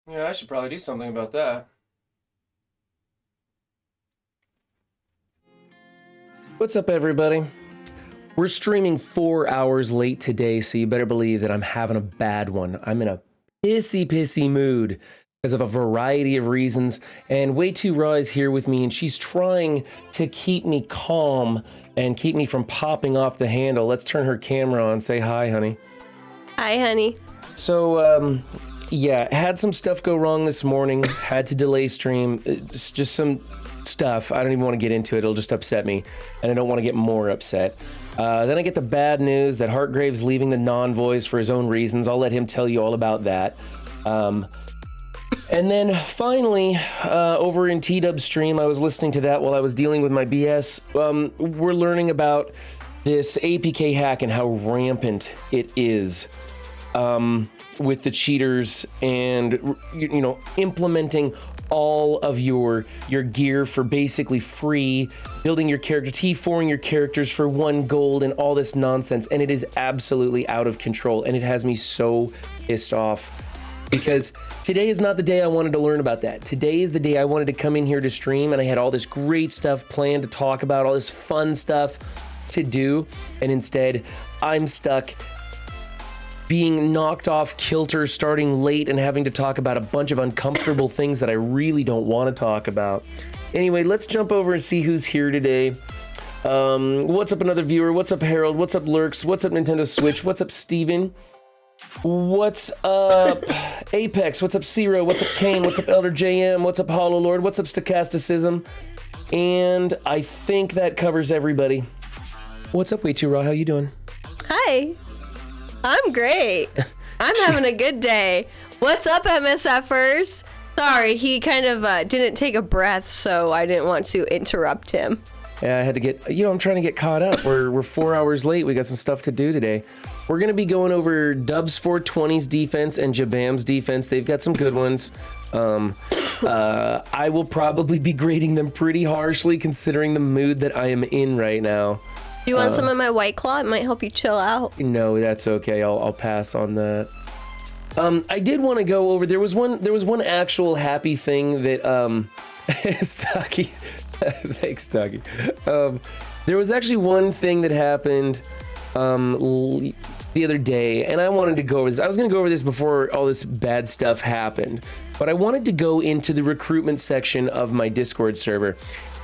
Yeah, I should probably do something about that. What's up, everybody? We're streaming 4 hours late today, so you better believe that I'm having a bad one. I'm in a pissy mood because of a variety of reasons, and Way Too Raw is here with me, and she's trying to keep me calm and keep me from popping off the handle. Let's turn her camera on. Say hi, honey. Hi, honey. So, yeah, had some stuff go wrong this morning, had to delay stream, it's just some stuff. I don't even want to get into it, it'll just upset me, and I don't want to get more upset. Then I get the bad news that Hartgrave's leaving the non-voice for his own reasons. I'll let him tell you all about that. And then finally, over in T-Dub's stream, I was listening to that while I was dealing with my BS. We're learning about this APK hack and how rampant it is. With the cheaters and, you know, implementing all of your gear for basically free, building your character, T4ing your characters for 1 gold and all this nonsense. And it is absolutely out of control. And it has me so pissed off because today is not the day I wanted to learn about that. Today is the day I wanted to come in here to stream, and I had all this great stuff planned to talk about, all this fun stuff to do. And instead I'm stuck being knocked off kilter, starting late, and having to talk about a bunch of uncomfortable things that I really don't want to talk about. Anyway, let's jump over and see who's here today. What's up, another viewer? What's up, Harold? What's up, Lurks? What's up, Nintendo Switch? What's up, Steven? What's up, Apex? What's up, Zero? What's up, Kane? What's up, Elder JM? What's up, Hollow Lord? What's up, Stochasticism? And I think that covers everybody. What's up, Way Too Raw? How you doing? Hi. I'm great. I'm having a good day. What's up, MSFers? Sorry, he kind of didn't take a breath, so I didn't want to interrupt him. Yeah, I had to get, I'm trying to get caught up. We're 4 hours late. We got some stuff to do today. We're going to be going over Dubs 420's defense and Jabam's defense. They've got some good ones. I will probably be grading them pretty harshly considering the mood that I am in right now. Do you want some of my White Claw? It might help you chill out. No, that's okay. I'll pass on that. I did want to go over. There was one actual happy thing that Stocky. Thanks, Stocky. There was actually one thing that happened the other day, and I wanted to go over this. I was going to go over this before all this bad stuff happened, but I wanted to go into the recruitment section of my Discord server.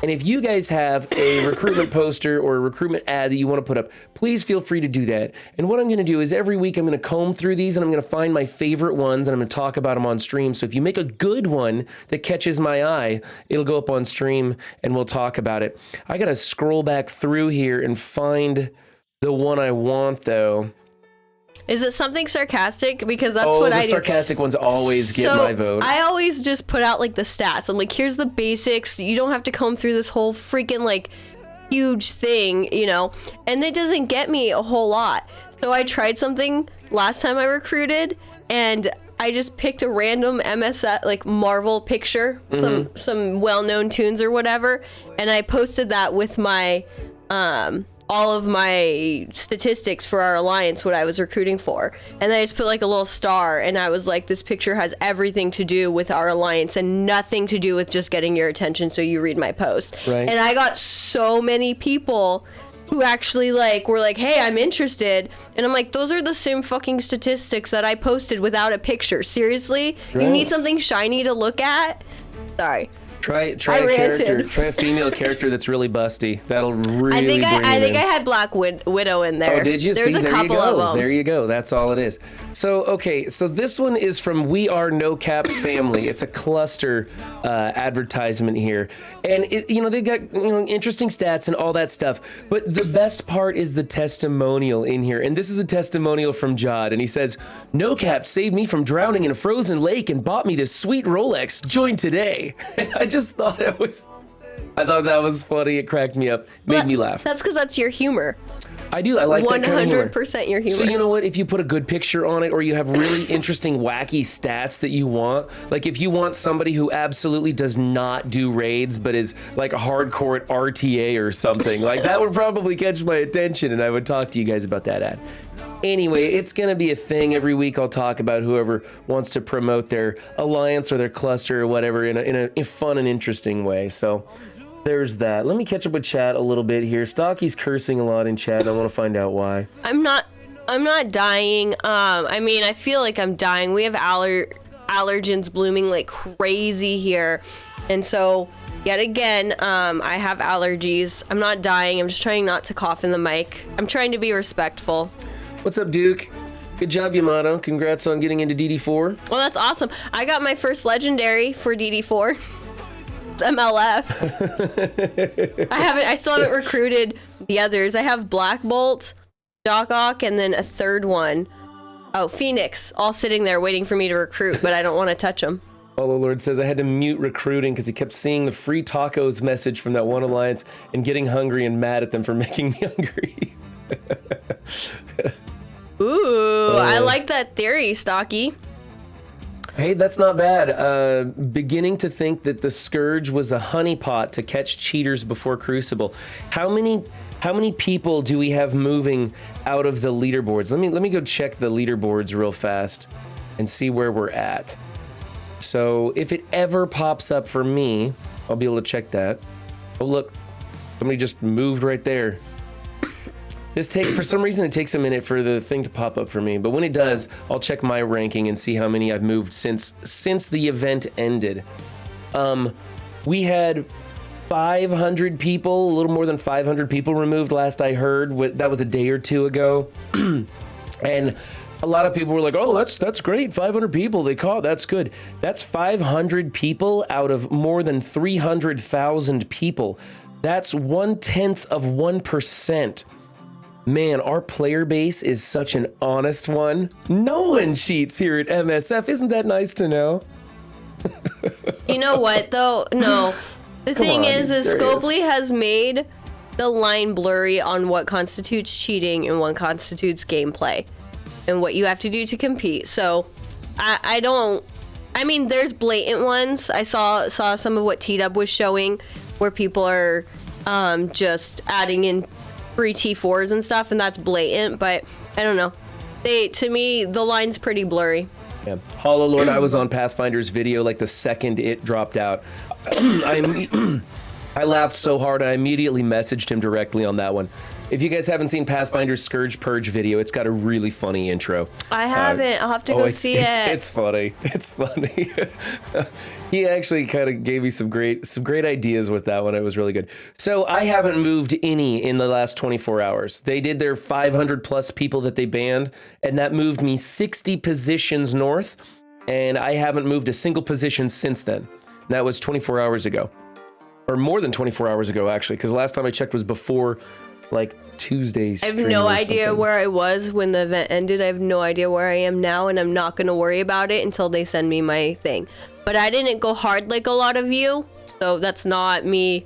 And if you guys have a recruitment poster or a recruitment ad that you want to put up, please feel free to do that. And what I'm going to do is every week I'm going to comb through these and I'm going to find my favorite ones and I'm going to talk about them on stream. So if you make a good one that catches my eye, it'll go up on stream and we'll talk about it. I got to scroll back through here and find the one I want, though. Is it something sarcastic? Because that's what I do. The sarcastic ones always get my vote. I always just put out like the stats. I'm like, here's the basics. You don't have to comb through this whole freaking like huge thing, you know? And it doesn't get me a whole lot. So I tried something last time I recruited and I just picked a random MSF like Marvel picture, some well-known tunes or whatever, and I posted that with my all of my statistics for our alliance, what I was recruiting for. And I just put like a little star and I was like, this picture has everything to do with our alliance and nothing to do with just getting your attention so you read my post. Right. And I got so many people who actually like were like, hey, I'm interested. And I'm like, those are the same fucking statistics that I posted without a picture. Seriously? Right. You need something shiny to look at? Sorry. Try a character. Try a female character that's really busty. That'll really. I think I had Black Widow in there. Oh, did you? There's See, a there couple you go. of them. There you go. That's all it is. So okay, so this one is from We Are No Cap Family. It's a cluster advertisement here, and they've got interesting stats and all that stuff. But the best part is the testimonial in here, and this is a testimonial from Jod, and he says, "No Cap saved me from drowning in a frozen lake and bought me this sweet Rolex. Join today." And I just thought that was funny. It cracked me up, made me laugh. That's because that's your humor. I do. I like that kind of humor. 100% your humor. So you know what? If you put a good picture on it, or you have really interesting, wacky stats that you want, like if you want somebody who absolutely does not do raids, but is like a hardcore at RTA or something, like that would probably catch my attention, and I would talk to you guys about that ad. Anyway, it's going to be a thing every week. I'll talk about whoever wants to promote their alliance or their cluster or whatever in a fun and interesting way. So there's that. Let me catch up with chat a little bit here. Stocky's cursing a lot in chat, and I want to find out why. I'm not dying. I mean, I feel like I'm dying. We have allergens blooming like crazy here. And so, yet again, I have allergies. I'm not dying. I'm just trying not to cough in the mic. I'm trying to be respectful. What's up, Duke? Good job, Yamato. Congrats on getting into DD4. Well, that's awesome. I got my first legendary for DD4. It's MLF. I still haven't recruited the others. I have Black Bolt, Doc Ock, and then a third one. Oh, Phoenix, all sitting there waiting for me to recruit, but I don't want to touch them. Follow Lord says I had to mute recruiting because he kept seeing the free tacos message from that one alliance and getting hungry and mad at them for making me hungry. Ooh, I like that theory, Stocky. Hey, that's not bad. Beginning to think that the Scourge was a honeypot to catch cheaters before Crucible. How many people do we have moving out of the leaderboards? Let me go check the leaderboards real fast and see where we're at. So if it ever pops up for me, I'll be able to check that. Oh, look, somebody just moved right there. For some reason, it takes a minute for the thing to pop up for me, but when it does, I'll check my ranking and see how many I've moved since the event ended. We had 500 people, a little more than 500 people removed last I heard. That was a day or two ago. And a lot of people were like, oh, that's great, 500 people they caught, that's good. That's 500 people out of more than 300,000 people. That's 1/10 of 1%. Man, our player base is such an honest one. No one cheats here at MSF. Isn't that nice to know? You know what, though? No. The thing is Scopely has made the line blurry on what constitutes cheating and what constitutes gameplay and what you have to do to compete. So, I mean, there's blatant ones. I saw some of what T-Dub was showing where people are just adding in free T4s and stuff, and that's blatant, but I don't know. To me, the line's pretty blurry. Yeah. Hollow Lord, I was on Pathfinder's video like the second it dropped out. I laughed so hard I immediately messaged him directly on that one. If you guys haven't seen Pathfinder's Scourge Purge video, it's got a really funny intro. I haven't. I'll have to go see it. It's funny. It's funny. He actually kind of gave me some great ideas with that one. It was really good. So I haven't moved any in the last 24 hours. They did their 500 plus people that they banned, and that moved me 60 positions north, and I haven't moved a single position since then. And that was 24 hours ago. Or more than 24 hours ago, actually, because the last time I checked was before like Tuesday's. I have no idea where I was when the event ended. I have no idea where I am now, and I'm not going to worry about it until they send me my thing. But I didn't go hard like a lot of you, so that's not me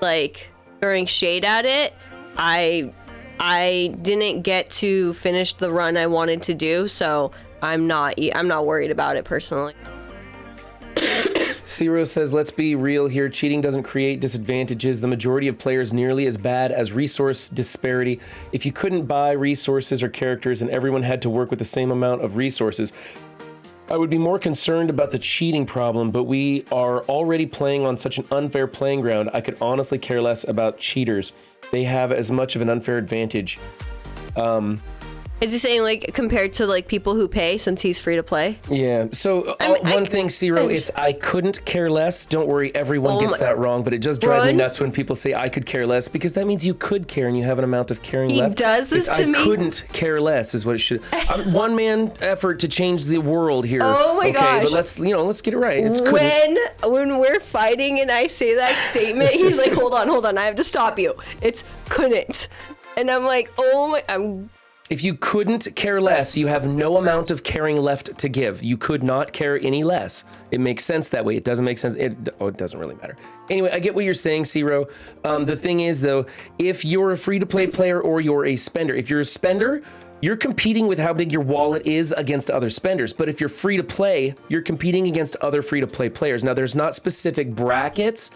like throwing shade at it. I didn't get to finish the run I wanted to do, so I'm not worried about it personally. Zero says, let's be real here. Cheating doesn't create disadvantages. The majority of players nearly as bad as resource disparity. If you couldn't buy resources or characters and everyone had to work with the same amount of resources, I would be more concerned about the cheating problem, but we are already playing on such an unfair playing ground. I could honestly care less about cheaters. They have as much of an unfair advantage. Is he saying like compared to like people who pay since he's free to play? Yeah. So one thing, Zero, is I couldn't care less. Don't worry, everyone gets that wrong, but it just drives me nuts when people say I could care less, because that means you could care and you have an amount of caring left. He does this to me. I couldn't care less is what it should. One man effort to change the world here. Oh my gosh. But let's get it right. It's when we're fighting and I say that statement, he's like, hold on, I have to stop you. It's couldn't. And I'm like, if you couldn't care less, you have no amount of caring left to give. You could not care any less. It makes sense that way. It doesn't make sense. It doesn't really matter. Anyway, I get what you're saying, Zero. The thing is, though, if you're a free-to-play player or you're a spender, if you're a spender, you're competing with how big your wallet is against other spenders. But if you're free-to-play, you're competing against other free-to-play players. Now, there's not specific brackets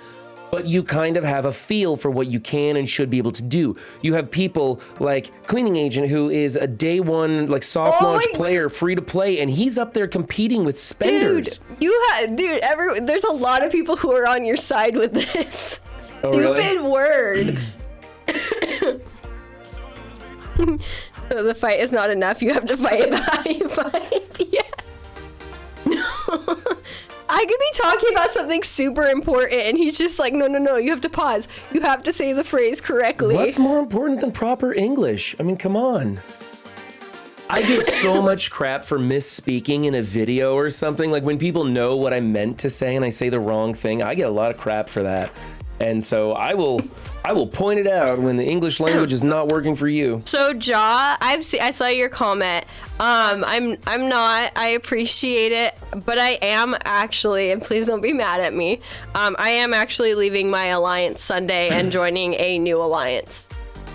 but you kind of have a feel for what you can and should be able to do. You have people like Cleaning Agent, who is a day one, like soft launch player, free to play, and he's up there competing with spenders. There's a lot of people who are on your side with this. Oh, Stupid really? word. So the fight is not enough. You have to fight about how you fight. Yeah. I could be talking about something super important and he's just like, no, you have to pause. You have to say the phrase correctly. What's more important than proper English? I mean, come on. I get so much crap for misspeaking in a video or something. Like when people know what I meant to say and I say the wrong thing, I get a lot of crap for that. And so I will point it out when the English language is not working for you. So Jaw, I saw your comment. I'm not. I appreciate it, but I am actually, and please don't be mad at me. I am actually leaving my alliance Sunday and joining a new alliance.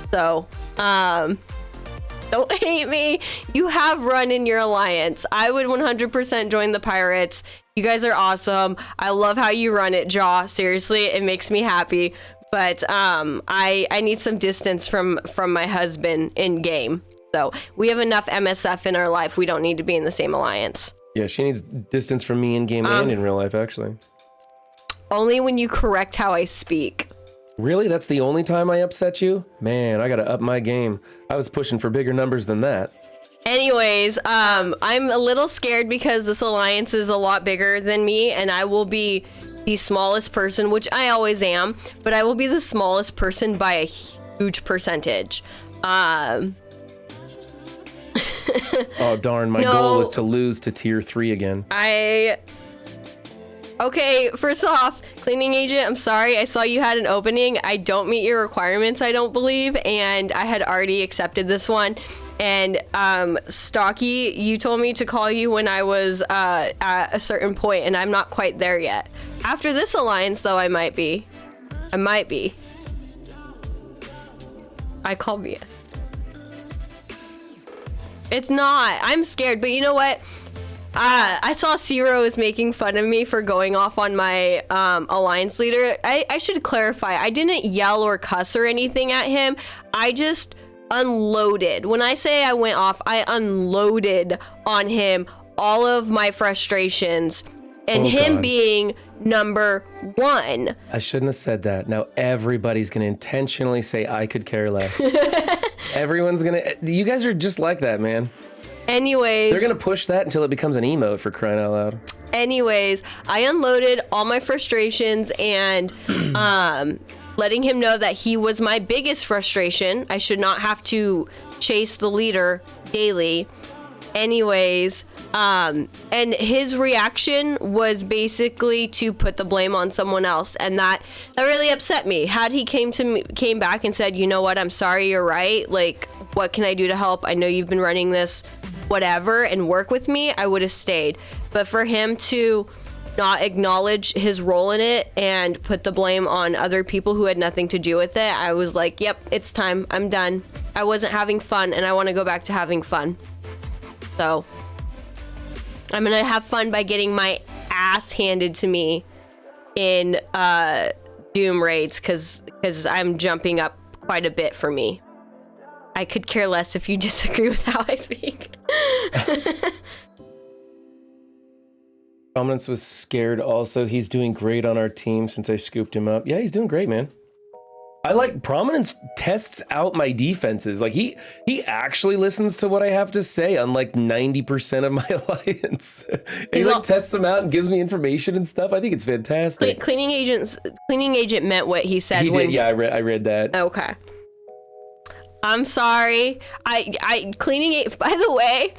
So, don't hate me. You have run in your alliance. I would 100% join the Pirates. You guys are awesome. I love how you run it, Jaw. Seriously, it makes me happy. But I need some distance from my husband in game. So we have enough MSF in our life. We don't need to be in the same alliance. Yeah, she needs distance from me in game and in real life, actually. Only when you correct how I speak. Really? That's the only time I upset you? Man, I gotta up my game. I was pushing for bigger numbers than that. Anyways, I'm a little scared because this alliance is a lot bigger than me, and I will be the smallest person, which I always am, but I will be the smallest person by a huge percentage. Oh darn, my goal was to lose to tier 3 again. Okay, first off, Cleaning Agent, I'm sorry, I saw you had an opening. I don't meet your requirements, I don't believe, and I had already accepted this one. And Stocky, you told me to call you when I was at a certain point, and I'm not quite there yet. After this alliance, though, I might be. I called you. It's not. I'm scared, but you know what? I saw Zero is making fun of me for going off on my alliance leader. I should clarify. I didn't yell or cuss or anything at him. I just unloaded. When I say I went off, I unloaded on him all of my frustrations and him being number 1. I shouldn't have said that. Now everybody's gonna intentionally say I could care less. Everyone's gonna. You guys are just like that, man. Anyways, they're gonna push that until it becomes an emote, for crying out loud. Anyways, I unloaded all my frustrations and letting him know that he was my biggest frustration. I should not have to chase the leader daily. Anyways, and his reaction was basically to put the blame on someone else, and that really upset me. Had he came back and said, you know what, I'm sorry, you're right, like, what can I do to help? I know you've been running this, whatever, and work with me, I would have stayed. But for him to not acknowledge his role in it and put the blame on other people who had nothing to do with it, I was like, yep, it's time, I'm done. I wasn't having fun, and I want to go back to having fun. So I'm gonna have fun by getting my ass handed to me in Doom raids, because I'm jumping up quite a bit for me. I could care less if you disagree with how I speak. Prominence was scared also. He's doing great on our team since I scooped him up. Yeah, he's doing great, man. I like Prominence tests out my defenses. Like he actually listens to what I have to say, unlike 90% of my alliance. He like tests them out and gives me information and stuff. I think it's fantastic. Cleaning Agent meant what he said. He did, yeah, I read that. Okay. I'm sorry. Cleaning Agent, by the way,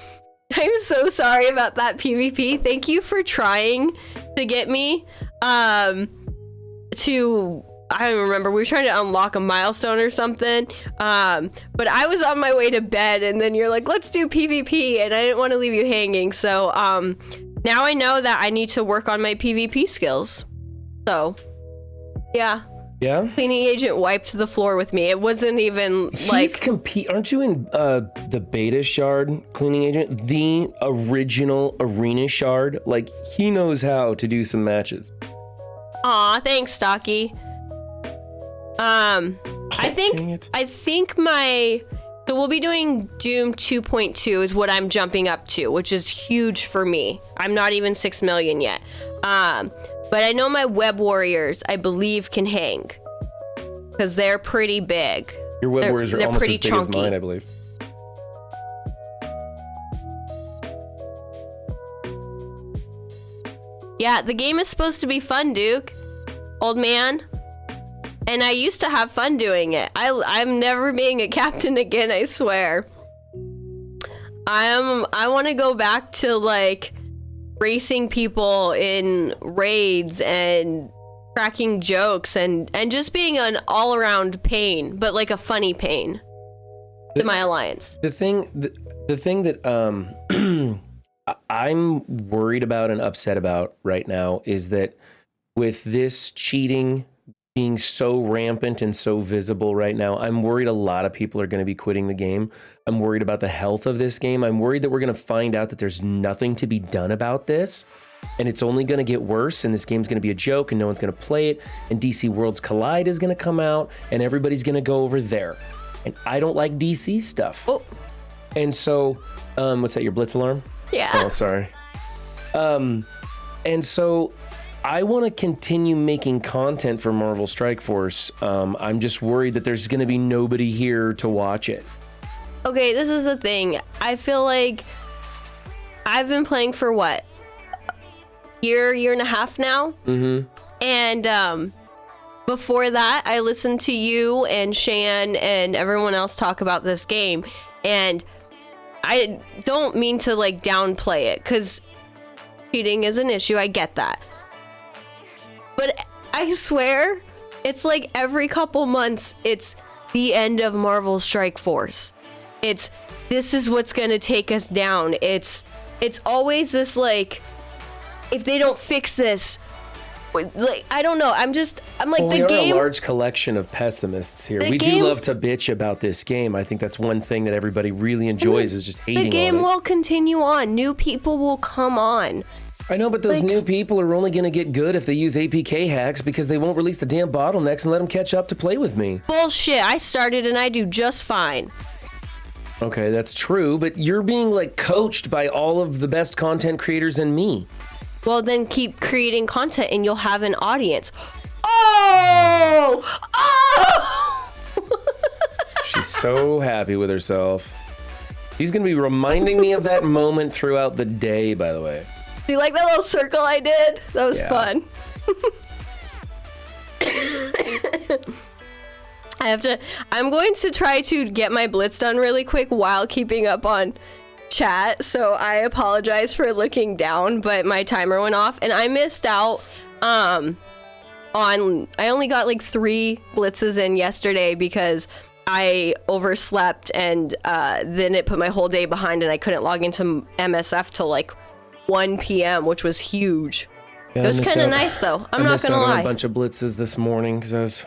I'm so sorry about that PvP. Thank you for trying to get me to, I don't remember, we were trying to unlock a milestone or something, but I was on my way to bed, and then you're like, let's do PvP, and I didn't want to leave you hanging, so now I know that I need to work on my PvP skills. So yeah. Cleaning Agent wiped the floor with me. It wasn't even like... Aren't you in the beta shard, Cleaning Agent? The original arena shard? Like, he knows how to do some matches. Aw, thanks, Stocky. I Dang it. think so we'll be doing Doom 2.2 is what I'm jumping up to, which is huge for me. I'm not even 6 million yet. But I know my web warriors, I believe, can hang. Because they're pretty big. Your web warriors are they're almost pretty as big chunky. as mine, I believe. Yeah, the game is supposed to be fun, Duke. Old man. And I used to have fun doing it. I'm never being a captain again, I swear. I want to go back to like racing people in raids and cracking jokes and just being an all-around pain, but like a funny pain to my alliance. The thing that I'm worried about and upset about right now is that with this cheating being so rampant and so visible right now, I'm worried a lot of people are going to be quitting the game. I'm worried about the health of this game. I'm worried that we're going to find out that there's nothing to be done about this, and it's only going to get worse, and this game's going to be a joke, and no one's going to play it, and DC Worlds Collide is going to come out, and everybody's going to go over there. And I don't like DC stuff. Oh. And so, what's that, your Blitz alarm? Yeah. Oh, sorry. And so I want to continue making content for Marvel Strike Force. I'm just worried that there's going to be nobody here to watch it. Okay, this is the thing. I feel like I've been playing for what? Year and a half now? Mm-hmm. And before that, I listened to you and Shan and everyone else talk about this game. And I don't mean to like downplay it, because cheating is an issue. I get that. But I swear, it's like every couple months, it's the end of Marvel Strike Force. This is what's gonna take us down. It's always this like, if they don't fix this, like, I don't know. I'm like, well, the we game. are a large collection of pessimists here. We game, do love to bitch about this game. I think that's one thing that everybody really enjoys is just hating on it. The game will continue on. New people will come on. I know, but those new people are only going to get good if they use APK hacks, because they won't release the damn bottlenecks and let them catch up to play with me. Bullshit. I started and I do just fine. Okay, that's true, but you're being like coached by all of the best content creators and me. Well, then keep creating content and you'll have an audience. Oh! She's so happy with herself. She's going to be reminding me of that moment throughout the day, by the way. Do you like that little circle I did? That was fun. I'm going to try to get my blitz done really quick while keeping up on chat. So I apologize for looking down, but my timer went off and I missed out I only got like 3 blitzes in yesterday because I overslept, and then it put my whole day behind and I couldn't log into MSF till like 1 p.m., which was huge. Yeah, it was kind of nice though. I'm not gonna lie. I missed out on a bunch of blitzes this morning because I was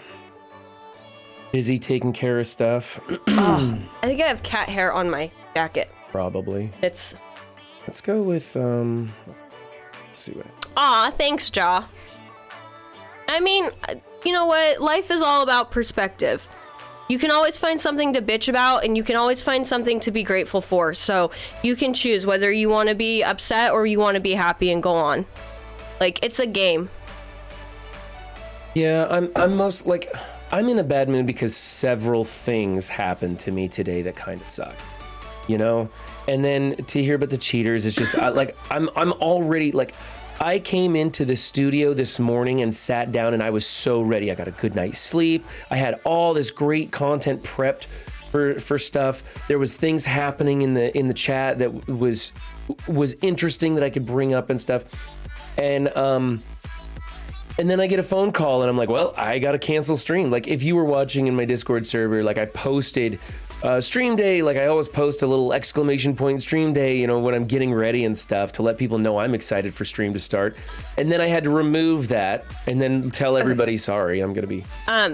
busy taking care of stuff. I think I have cat hair on my jacket. Probably. Let's go with let's see what. Aw, thanks, Jaw. I mean, you know what? Life is all about perspective. You can always find something to bitch about, and you can always find something to be grateful for. So you can choose whether you want to be upset or you want to be happy and go on. Like, it's a game. Yeah, I'm in a bad mood because several things happened to me today that kind of suck. You know? And then to hear about the cheaters, it's just I'm already like, I came into the studio this morning and sat down and I was so ready. I got a good night's sleep. I had all this great content prepped for stuff. There was things happening in the chat that was interesting that I could bring up and stuff. And then I get a phone call and I'm like, well, I gotta cancel stream. Like, if you were watching in my Discord server, like I posted stream day, like I always post a little exclamation point stream day, you know, when I'm getting ready and stuff to let people know I'm excited for stream to start. And then I had to remove that and then tell everybody, sorry, I'm gonna be.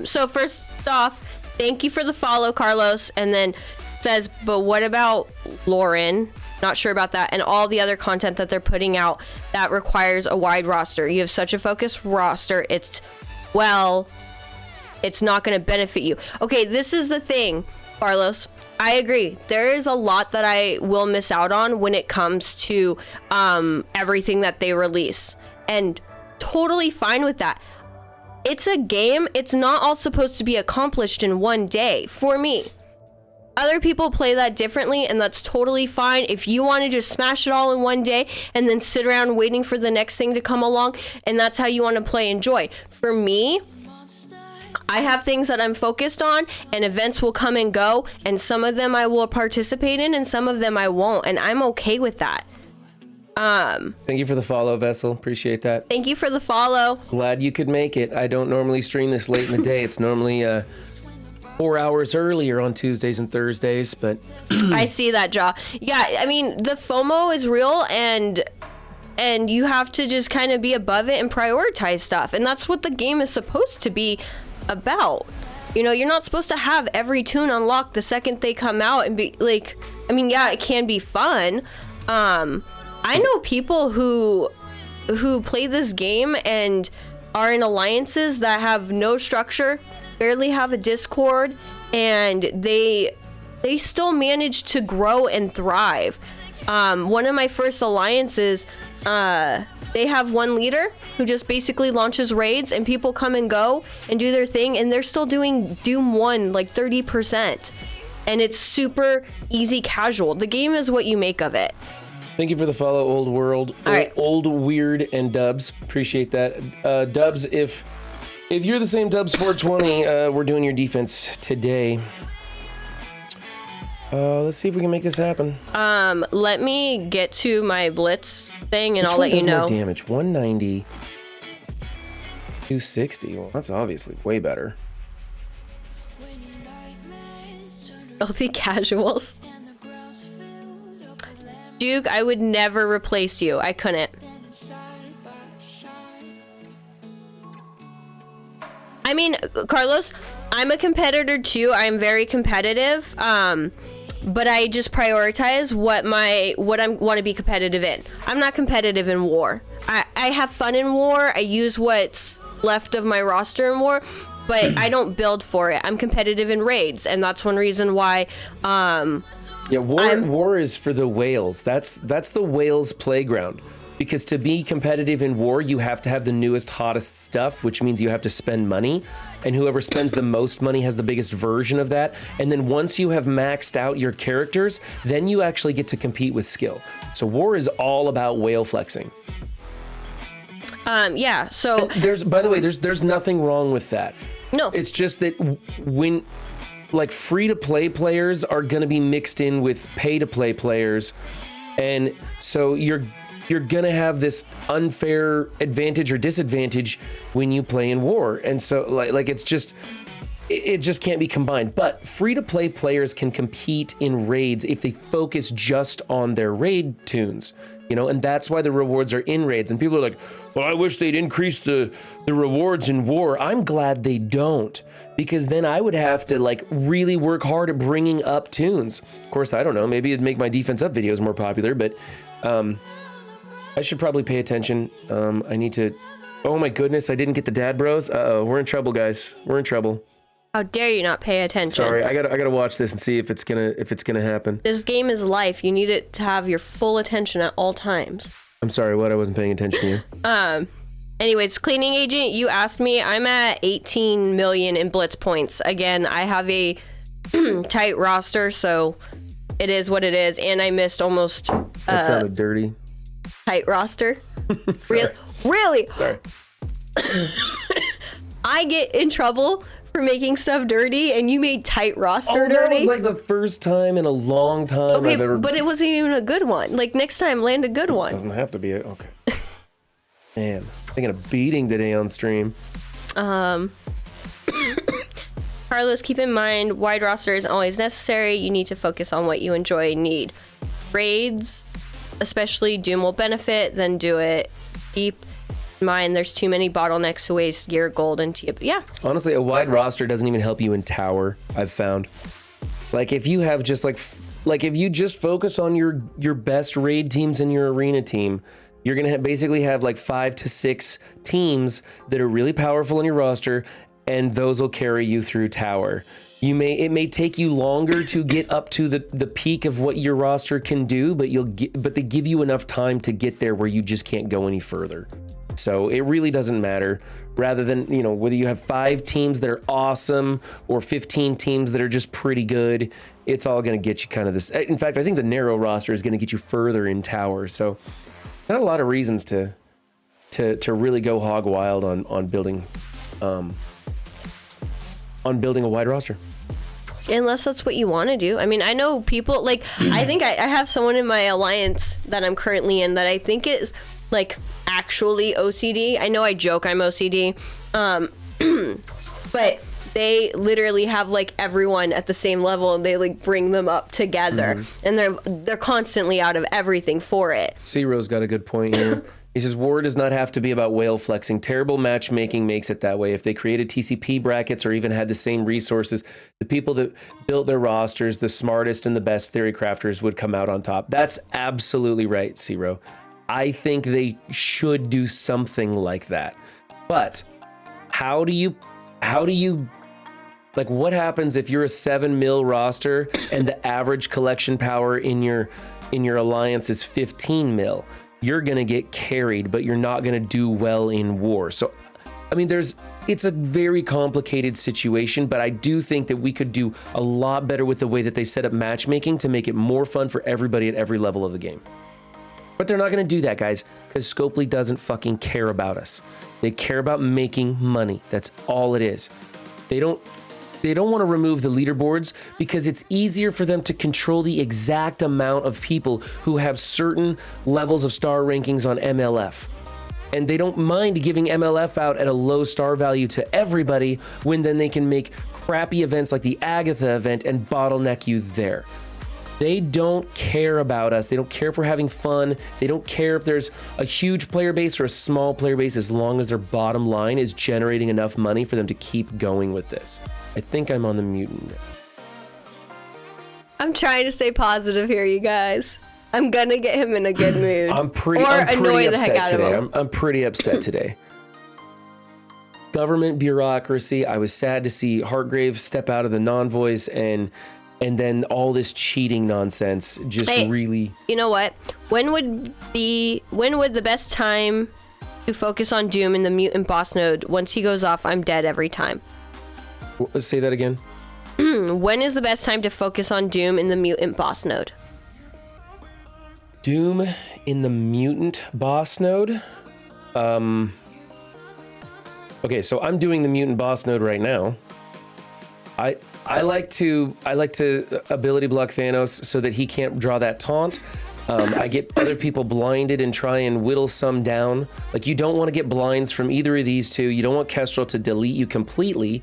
So first off, thank you for the follow, Carlos. And then says, but what about Lauren? Not sure about that. And all the other content that they're putting out that requires a wide roster. You have such a focused roster. It's, well, it's not going to benefit you. Okay, this is the thing, Carlos. I agree. There is a lot that I will miss out on when it comes to everything that they release. And totally fine with that. It's a game. It's not all supposed to be accomplished in one day for me. Other people play that differently, and that's totally fine. If you want to just smash it all in one day and then sit around waiting for the next thing to come along, and that's how you want to play, enjoy. For me, I have things that I'm focused on, and events will come and go, and some of them I will participate in, and some of them I won't, and I'm okay with that. Thank you for the follow, Vessel. Appreciate that. Thank you for the follow. Glad you could make it. I don't normally stream this late in the day. It's normally 4 hours earlier on Tuesdays and Thursdays, but I see that, Jaw. Yeah, I mean, the FOMO is real, and you have to just kind of be above it and prioritize stuff, and that's what the game is supposed to be about. You know, you're not supposed to have every tune unlocked the second they come out and be like, I mean, yeah, it can be fun. I know people who play this game and are in alliances that have no structure, barely have a Discord, and they still manage to grow and thrive. One of my first alliances, they have one leader who just basically launches raids, and people come and go and do their thing, and they're still doing Doom 1 like 30%. And it's super easy casual. The game is what you make of it. thank you for the follow, Old World. All right. Old Weird and Dubs. Appreciate that. Dubs, if you're the same Dubs 420, we're doing your defense today. Let's see if we can make this happen. Let me get to my blitz thing, and Which I'll one let you does know. more damage? 190, 260. Well, that's obviously way better. Filthy casuals. Duke, I would never replace you. I couldn't. I mean, Carlos, I'm a competitor too. I'm very competitive. But I just prioritize what I want to be competitive in. I'm not competitive in war. I have fun in war. I use what's left of my roster in war, but I don't build for it. I'm competitive in raids, and that's one reason why. Yeah, war is for the whales. That's the whales' playground. Because to be competitive in war, you have to have the newest, hottest stuff, which means you have to spend money. And whoever spends the most money has the biggest version of that. And then once you have maxed out your characters, then you actually get to compete with skill. So war is all about whale flexing. Yeah, so... By the way, there's nothing wrong with that. No. It's just that when... like free-to-play players are going to be mixed in with pay-to-play players. And so you're going to have this unfair advantage or disadvantage when you play in war. And so like it just can't be combined. But free-to-play players can compete in raids if they focus just on their raid tunes, you know, and that's why the rewards are in raids. And people are like, well, I wish they'd increase the rewards in war. I'm glad they don't, because then I would have to like really work hard at bringing up tunes. Of course, I don't know, maybe it'd make my defense up videos more popular, but I should probably pay attention. I need to, oh my goodness, I didn't get the dad bros. Uh-oh, we're in trouble, guys. We're in trouble. How dare you not pay attention? Sorry, I gotta watch this and see if it's gonna happen. This game is life. You need it to have your full attention at all times. I'm sorry, what? I wasn't paying attention to you. Anyways, cleaning agent, you asked me. I'm at 18 million in blitz points. Again, I have a tight roster, so it is what it is. And I missed almost... that sounded dirty. Tight roster? Sorry. Really? Sorry. I get in trouble for making stuff dirty, and you made tight roster dirty? That was like the first time in a long time okay, I've ever... but it wasn't even a good one. Like, next time, land a good one. Doesn't have to be okay. Man, taking a beating today on stream. Carlos, keep in mind, wide roster isn't always necessary. You need to focus on what you enjoy and need. Raids, especially Doom will benefit, then do it. Keep in mind there's too many bottlenecks to waste gear, gold, and yeah. Honestly, a wide roster doesn't even help you in tower, I've found. Like, if you have just like if you just focus on your best raid teams in your arena team, you're gonna basically have like 5 to 6 teams that are really powerful in your roster, and those will carry you through tower. It may take you longer to get up to the peak of what your roster can do, but they give you enough time to get there where you just can't go any further. So it really doesn't matter. Rather than, whether you have 5 teams that are awesome or 15 teams that are just pretty good, it's all going to get you kind of this. In fact, I think the narrow roster is going to get you further in tower. So not a lot of reasons to really go hog wild on building a wide roster. Unless that's what you want to do. I mean, I know people, like, I think I have someone in my alliance that I'm currently in that I think is, like, actually OCD. I know I joke I'm OCD, but they literally have, like, everyone at the same level, and they, like, bring them up together, and they're constantly out of everything for it. C-Rose got a good point here. He says, war does not have to be about whale flexing. Terrible matchmaking makes it that way. If they created TCP brackets or even had the same resources, the people that built their rosters, the smartest and the best theory crafters, would come out on top. That's absolutely right, Zero. I think they should do something like that. But how do you like, what happens if you're a 7 mil roster and the average collection power in your alliance is 15 mil? You're going to get carried, but you're not going to do well in war. So, I mean, it's a very complicated situation, but I do think that we could do a lot better with the way that they set up matchmaking to make it more fun for everybody at every level of the game. But they're not going to do that, guys, because Scopely doesn't fucking care about us. They care about making money. That's all it is. They don't want to remove the leaderboards because it's easier for them to control the exact amount of people who have certain levels of star rankings on MLF. And they don't mind giving MLF out at a low star value to everybody when then they can make crappy events like the Agatha event and bottleneck you there. They don't care about us. They don't care if we're having fun. They don't care if there's a huge player base or a small player base, as long as their bottom line is generating enough money for them to keep going with this. I think I'm on the mutant. I'm trying to stay positive here, you guys. I'm gonna get him in a good mood. I'm pretty upset today. I'm pretty upset today. Government bureaucracy. I was sad to see Hargrave step out of the non-voice and then all this cheating nonsense just really... You know what? When would the best time to focus on Doom in the mutant boss node? Once he goes off, I'm dead every time. Let's say that again. When is the best time to focus on Doom in the mutant boss node? Doom in the mutant boss node? Okay, so I'm doing the mutant boss node right now. I like to ability block Thanos so that he can't draw that taunt. I get other people blinded and try and whittle some down. Like, you don't want to get blinds from either of these two. You don't want Kestrel to delete you completely.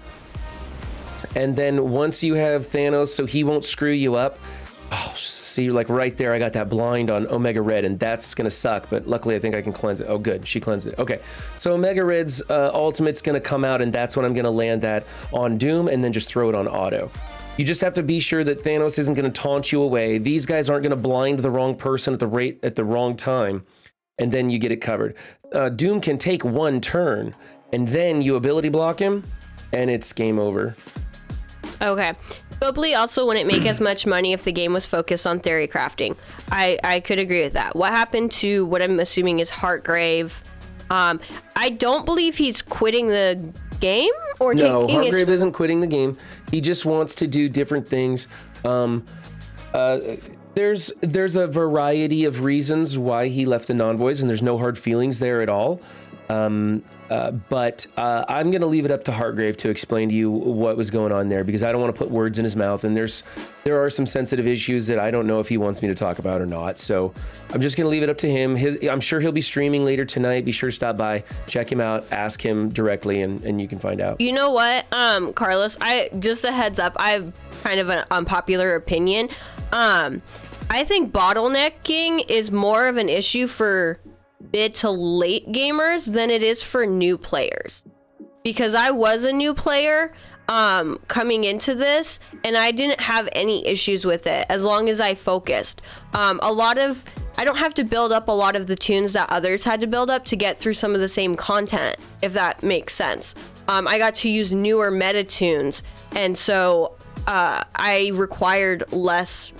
And then once you have Thanos so he won't screw you up, see, like right there, I got that blind on Omega Red, and that's gonna suck, but luckily I think I can cleanse it. Oh good, she cleansed it. Okay, so Omega Red's ultimate's gonna come out, and that's when I'm gonna land that on Doom and then just throw it on auto. You just have to be sure that Thanos isn't gonna taunt you away. These guys aren't gonna blind the wrong person at the wrong time, and then you get it covered. Doom can take one turn, and then you ability block him, and it's game over. Okay. Scopely also wouldn't make as much money if the game was focused on theory crafting. I could agree with that. What happened to what I'm assuming is Heartgrave? I don't believe he's quitting the game or no, Heartgrave isn't quitting the game. He just wants to do different things. There's a variety of reasons why he left the non-voice, and there's no hard feelings there at all. But I'm going to leave it up to Heartgrave to explain to you what was going on there, because I don't want to put words in his mouth, and there are some sensitive issues that I don't know if he wants me to talk about or not. So I'm just going to leave it up to him. I'm sure he'll be streaming later tonight. Be sure to stop by, check him out, ask him directly, and you can find out. You know what, Carlos, just a heads up, I have kind of an unpopular opinion. I think bottlenecking is more of an issue for mid to late gamers than it is for new players, because I was a new player coming into this, and I didn't have any issues with it as long as I focused. I don't have to build up a lot of the tunes that others had to build up to get through some of the same content, if that makes sense. I got to use newer meta tunes, and so I required less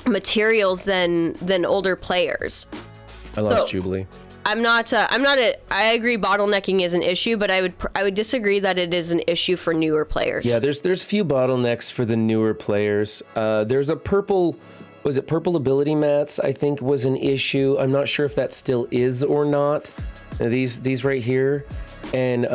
materials than older players. I lost Jubilee. I agree bottlenecking is an issue, but I would disagree that it is an issue for newer players. Yeah, there's few bottlenecks for the newer players. There's a purple ability mats, I think was an issue. I'm not sure if that still is or not. These right here. And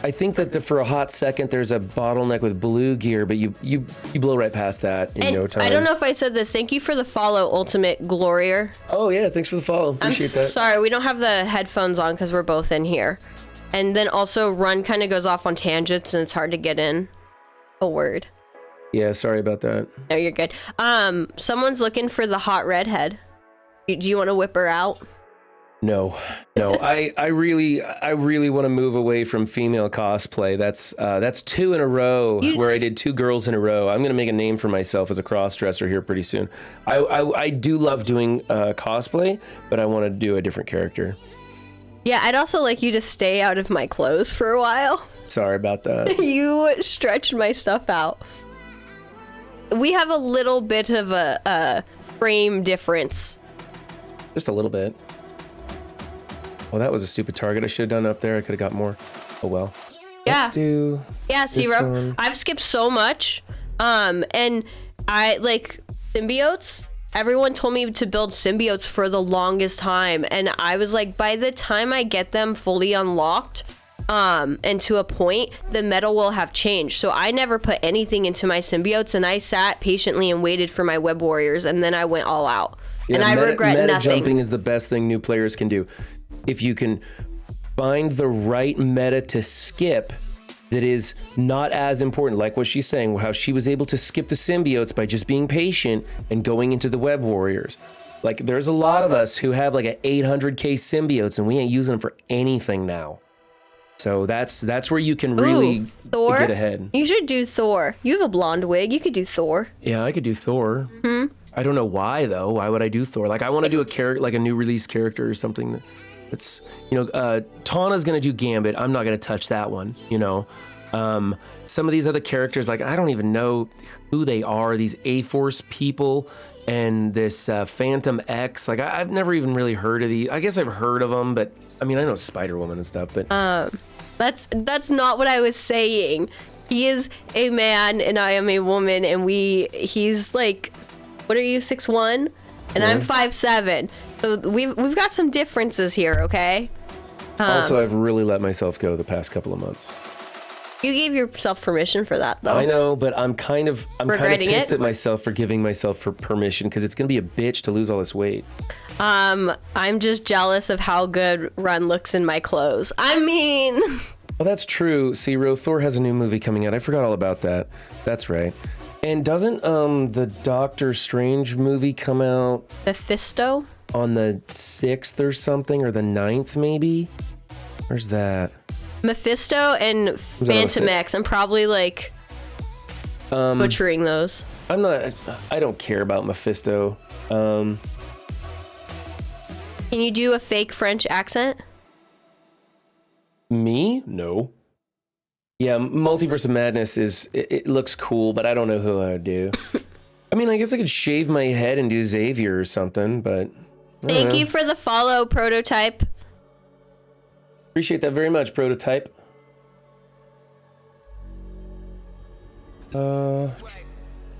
I think that for a hot second there's a bottleneck with blue gear, but you blow right past that in no time. I don't know if I said this. Thank you for the follow, Ultimate Glorier. Oh yeah, thanks for the follow. Appreciate that. Sorry, we don't have the headphones on because we're both in here. And then also Run kind of goes off on tangents and it's hard to get in a word. Yeah, sorry about that. No, you're good. Someone's looking for the hot redhead. Do you want to whip her out? No. I really want to move away from female cosplay. That's 2 in a row where I did 2 girls in a row. I'm gonna make a name for myself as a cross-dresser here pretty soon. I do love doing cosplay, but I want to do a different character. Yeah, I'd also like you to stay out of my clothes for a while. Sorry about that. You stretched my stuff out. We have a little bit of a frame difference. Just a little bit. Well, that was a stupid target. I should have done up there. I could have got more. Oh well. Yeah. Let's do. Yeah, Zero. I've skipped so much. And I like symbiotes. Everyone told me to build symbiotes for the longest time, and I was like, by the time I get them fully unlocked, and to a point, the meta will have changed. So I never put anything into my symbiotes, and I sat patiently and waited for my web warriors, and then I went all out. Yeah, and I regret meta nothing. Jumping is the best thing new players can do. If you can find the right meta to skip that is not as important, like what she's saying, how she was able to skip the symbiotes by just being patient and going into the web warriors. Like, there's a lot of us who have like an 800k symbiotes and we ain't using them for anything now. So that's where you can really Thor? Get ahead. You should do Thor. You have a blonde wig. You could do Thor. Yeah, I could do Thor. I don't know why though. Why would I do Thor? Like, I want to do a character, like a new release character or something. It's, Tana's gonna do Gambit. I'm not gonna touch that one. Some of these other characters, like, I don't even know who they are. These A-Force people and this Phantom X. Like, I've never even really heard of these. I guess I've heard of them, but I mean, I know Spider-Woman and stuff. But that's not what I was saying. He is a man and I am a woman, and he's like, what are you, 6'1"? And I'm 5'7". So we've got some differences here, okay? Also, I've really let myself go the past couple of months. You gave yourself permission for that, though. I know, but I'm kind of pissed at myself for giving myself for permission, because it's gonna be a bitch to lose all this weight. I'm just jealous of how good Run looks in my clothes. I mean, well, that's true. Zero. Thor has a new movie coming out. I forgot all about that. That's right. And doesn't the Doctor Strange movie come out Mephisto on the 6th or something, or the 9th maybe? Where's that? Mephisto and Phantom X. I'm probably like butchering those. I don't care about Mephisto. Can you do a fake French accent? Me? No. Yeah, Multiverse of Madness it looks cool, but I don't know who I would do. I mean, I guess I could shave my head and do Xavier or something, but Thank you for the follow, Prototype. Appreciate that very much, Prototype. Well,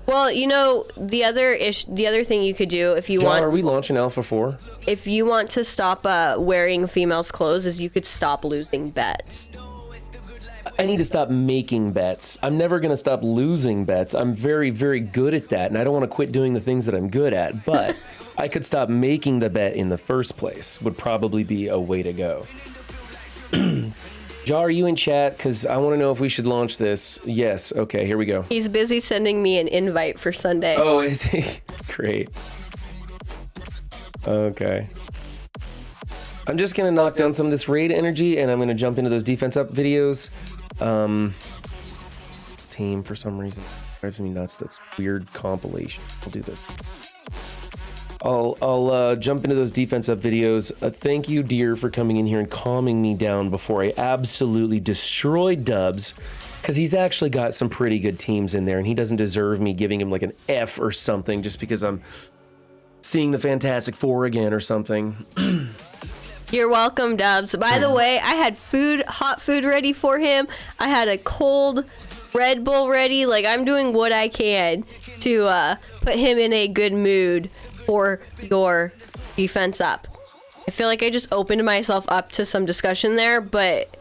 the other thing you could do if you want. Are we launching Alpha 4? If you want to stop wearing females' clothes, is you could stop losing bets. I need to stop making bets. I'm never going to stop losing bets. I'm very, very good at that, and I don't want to quit doing the things that I'm good at, but I could stop making the bet in the first place, would probably be a way to go. Jar, are you in chat? Because I want to know if we should launch this. Yes. Okay, here we go. He's busy sending me an invite for Sunday. Oh, is he? Great. Okay. I'm just going to knock down some of this raid energy, and I'm going to jump into those defense up videos. Team, for some reason, drives me nuts. That's weird compilation. I'll do this. I'll jump into those defense up videos. Thank you, dear, for coming in here and calming me down before I absolutely destroyed Dubs, because he's actually got some pretty good teams in there, and he doesn't deserve me giving him like an F or something just because I'm seeing the Fantastic Four again or something. You're welcome, Dubs. By the way, I had hot food ready for him. I had a cold Red Bull ready. Like, I'm doing what I can to put him in a good mood for your defense up. I feel like I just opened myself up to some discussion there, but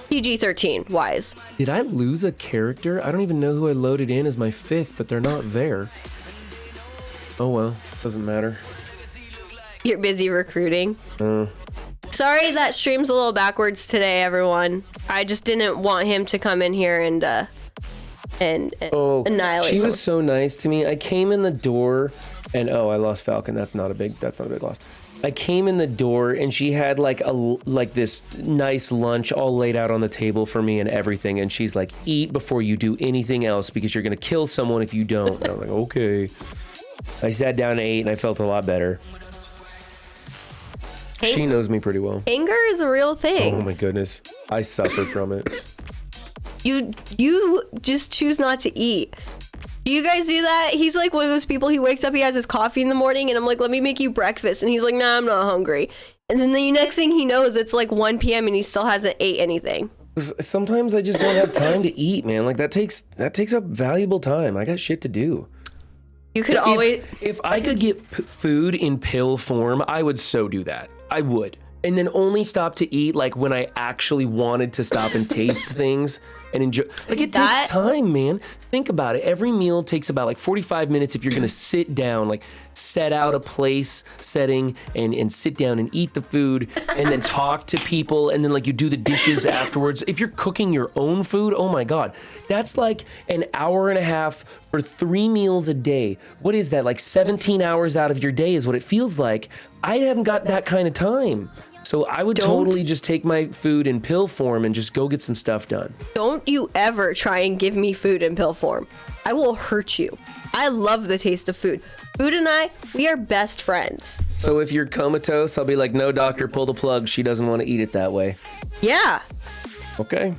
PG-13 wise. Did I lose a character? I don't even know who I loaded in as my 5th, but they're not there. Oh well, doesn't matter. You're busy recruiting. Sorry that stream's a little backwards today, everyone. I just didn't want him to come in here and annihilate. She was so nice to me. I came in the door and I lost Falcon. That's not a big loss. I came in the door and she had like this nice lunch all laid out on the table for me and everything, and she's like, eat before you do anything else because you're gonna kill someone if you don't. And I was like, okay. I sat down and ate and I felt a lot better. She knows me pretty well. Anger is a real thing. Oh my goodness. I suffer from it. You just choose not to eat. Do you guys do that? He's like one of those people, he wakes up, he has his coffee in the morning, and I'm like, let me make you breakfast. And he's like, nah, I'm not hungry. And then the next thing he knows, it's like 1 p.m. and he still hasn't ate anything. Sometimes I just don't have time to eat, man. Like that takes up valuable time. I got shit to do. You could always... If I could get food in pill form, I would so do that. I would. And then only stop to eat like when I actually wanted to stop and taste things and enjoy. Like it takes time, man. Think about it. Every meal takes about like 45 minutes if you're gonna sit down, like set out a place setting and sit down and eat the food and then talk to people and then like you do the dishes afterwards. If you're cooking your own food, oh my God, that's like an hour and a half for 3 meals a day. What is that? Like 17 hours out of your day is what it feels like. I haven't got that kind of time. So I would totally just take my food in pill form and just go get some stuff done. Don't you ever try and give me food in pill form. I will hurt you. I love the taste of food. Food and I, we are best friends. So if you're comatose, I'll be like, no, doctor, pull the plug. She doesn't want to eat it that way. Yeah. Okay.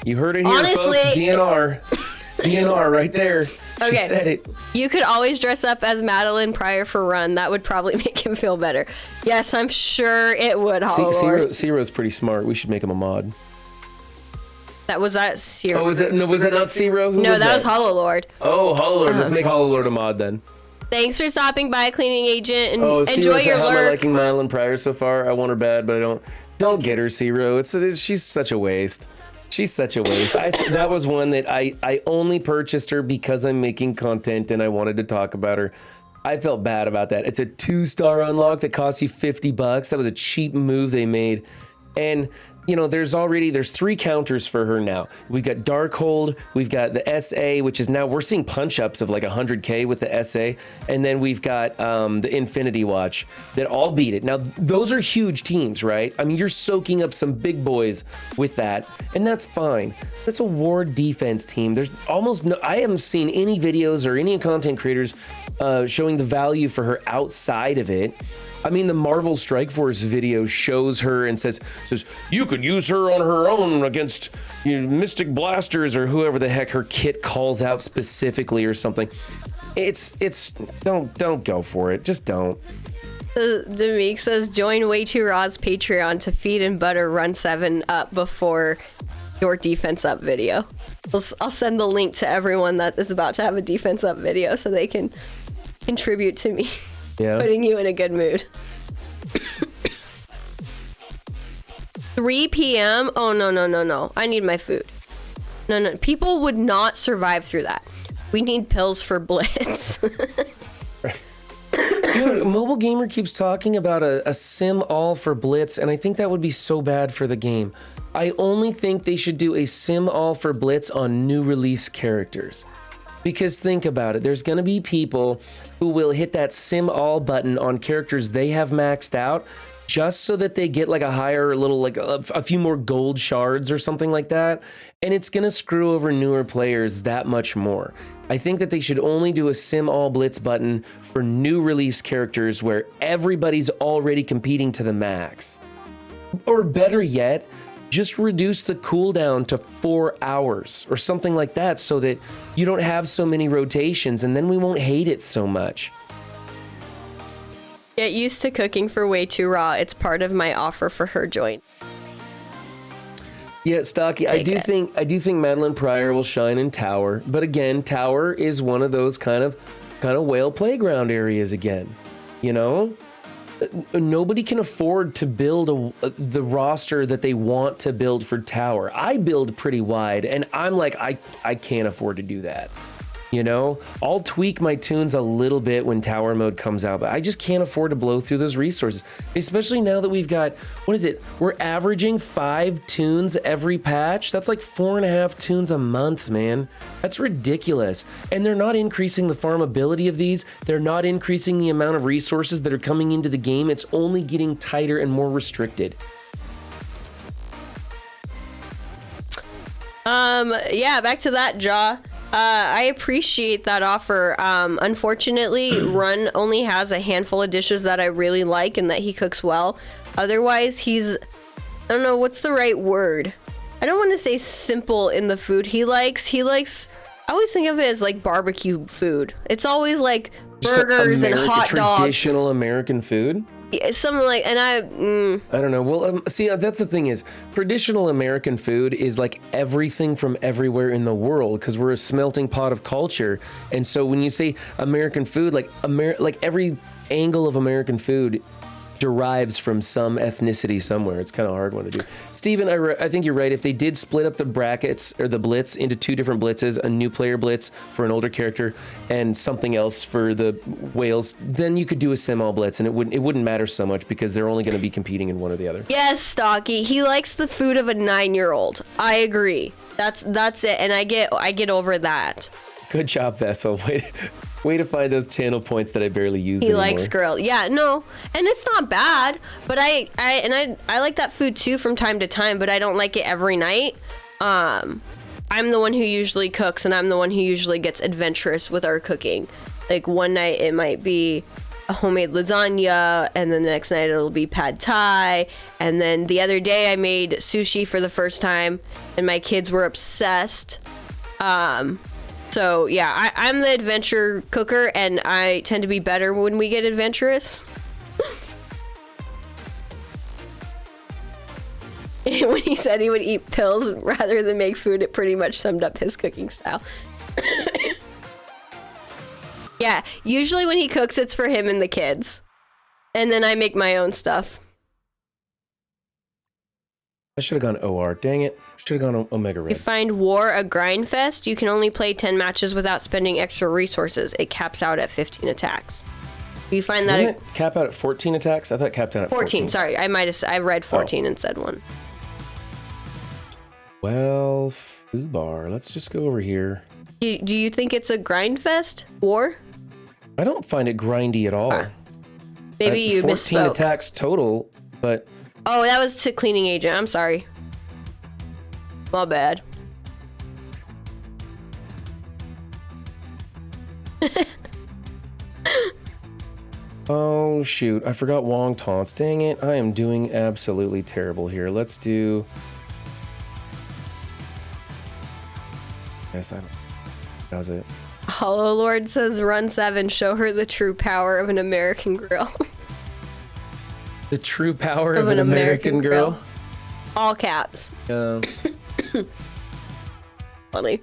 You heard it here, folks. DNR. DNR right there. She said it. You could always dress up as Madeline Pryor for Run. That would probably make him feel better. Yes, I'm sure it would, Hollow Ciro's pretty smart. We should make him a mod. Was that Ciro? Oh, was that not Ciro? No, that was Hollow Lord. Oh, Hollow Lord. Let's make Hollow Lord a mod then. Thanks for stopping by, Cleaning Agent, and enjoy your How lurk. am I liking Madeline Pryor so far? I want her bad, but I don't. Don't get her, Ciro. She's such a waste. She's such a waste. That was one that I only purchased her because I'm making content and I wanted to talk about her. I felt bad about that. It's a 2-star unlock that costs you $50. That was a cheap move they made. And you know, there's 3 counters for her now. We've got Darkhold, we've got the SA, which is now we're seeing punch ups of like 100K with the SA, and then we've got the Infinity Watch that all beat it. Now those are huge teams, right? I mean, you're soaking up some big boys with that, and that's fine. That's a ward defense team. There's almost no, I haven't seen any videos or any content creators showing the value for her outside of it. I mean, the Marvel Strike Force video shows her and says you could use her on her own against Mystic Blasters or whoever the heck her kit calls out specifically or something. It's don't go for it. Just don't. Demeek says join Way Too Raw's Patreon to feed and butter Run 7 up before your defense up video. I'll send the link to everyone that is about to have a defense up video so they can contribute to me. Yeah. Putting you in a good mood. 3 p.m. Oh, no. I need my food. No. People would not survive through that. We need pills for Blitz. Dude, Mobile Gamer keeps talking about a sim all for Blitz, and I think that would be so bad for the game. I only think they should do a sim all for Blitz on new release characters. Because think about it, there's going to be people who will hit that sim all button on characters they have maxed out just so that they get like a higher little, like a few more gold shards or something like that. And it's going to screw over newer players that much more. I think that they should only do a sim all blitz button for new release characters where everybody's already competing to the max. Or better yet, just reduce the cooldown to 4 hours or something like that so that you don't have so many rotations, and then we won't hate it so much. Get used to cooking for way too raw. It's part of my offer for her joint. Yeah, Stocky, I do think Madeline Pryor will shine in Tower, but again, Tower is one of those kind of whale playground areas again. You know, nobody can afford to build the roster that they want to build for Tower. I build pretty wide, and I'm like, I can't afford to do that. You know, I'll tweak my tunes a little bit when Tower mode comes out, but I just can't afford to blow through those resources, especially now that we've got, what is it? We're averaging 5 tunes every patch. That's like 4.5 tunes a month, man. That's ridiculous. And they're not increasing the farmability of these. They're not increasing the amount of resources that are coming into the game. It's only getting tighter and more restricted. Yeah, back to that, Jaw. I appreciate that offer. Unfortunately, Run only has a handful of dishes that I really like and that he cooks well. Otherwise, he's, I don't know, what's the right word? I don't want to say simple in the food he likes. I always think of it as like barbecue food. It's always like burgers and hot dogs. Traditional American food? Yeah, something like, and I don't know. Well, see, that's the thing is, traditional American food is like everything from everywhere in the world because we're a smelting pot of culture. And so when you say American food, like every angle of American food derives from some ethnicity somewhere. It's kind of a hard one to do. Steven, I think you're right. If they did split up the brackets or the blitz into 2 different blitzes, a new player blitz for an older character and something else for the whales, then you could do a sim all blitz and it wouldn't matter so much because they're only going to be competing in one or the other. Yes, Stocky. He likes the food of a 9-year-old. I agree. That's it, and I get over that. Good job, Vessel. Way to find those channel points that I barely use anymore. He likes grill. Yeah, no. And it's not bad, but I like that food too from time to time, but I don't like it every night. I'm the one who usually cooks, and I'm the one who usually gets adventurous with our cooking. Like one night it might be a homemade lasagna, and then the next night it'll be pad thai, and then the other day I made sushi for the first time, and my kids were obsessed. So yeah, I'm the adventure cooker, and I tend to be better when we get adventurous. When he said he would eat pills rather than make food, it pretty much summed up his cooking style. Yeah, usually when he cooks, it's for him and the kids. And then I make my own stuff. I should have gone OR. Dang it. Should have gone Omega Red. You find War a grind fest. You can only play 10 matches without spending extra resources. It caps out at 15 attacks. You find that... Didn't it cap out at 14 attacks? I thought it capped out at 14. Sorry, I read 14 and said 1. Well, Fubar. Let's just go over here. Do you think it's a grind fest? War? I don't find it grindy at all. Maybe you 14 misspoke. attacks total, but... Oh, that was to cleaning agent. I'm sorry. My bad. Oh, shoot. I forgot Wong taunts. Dang it. I am doing absolutely terrible here. Let's do... Yes, I don't... How's it? Hollow Lord says, Run 7, show her the true power of an American girl. The true power of an American girl? All caps. Funny.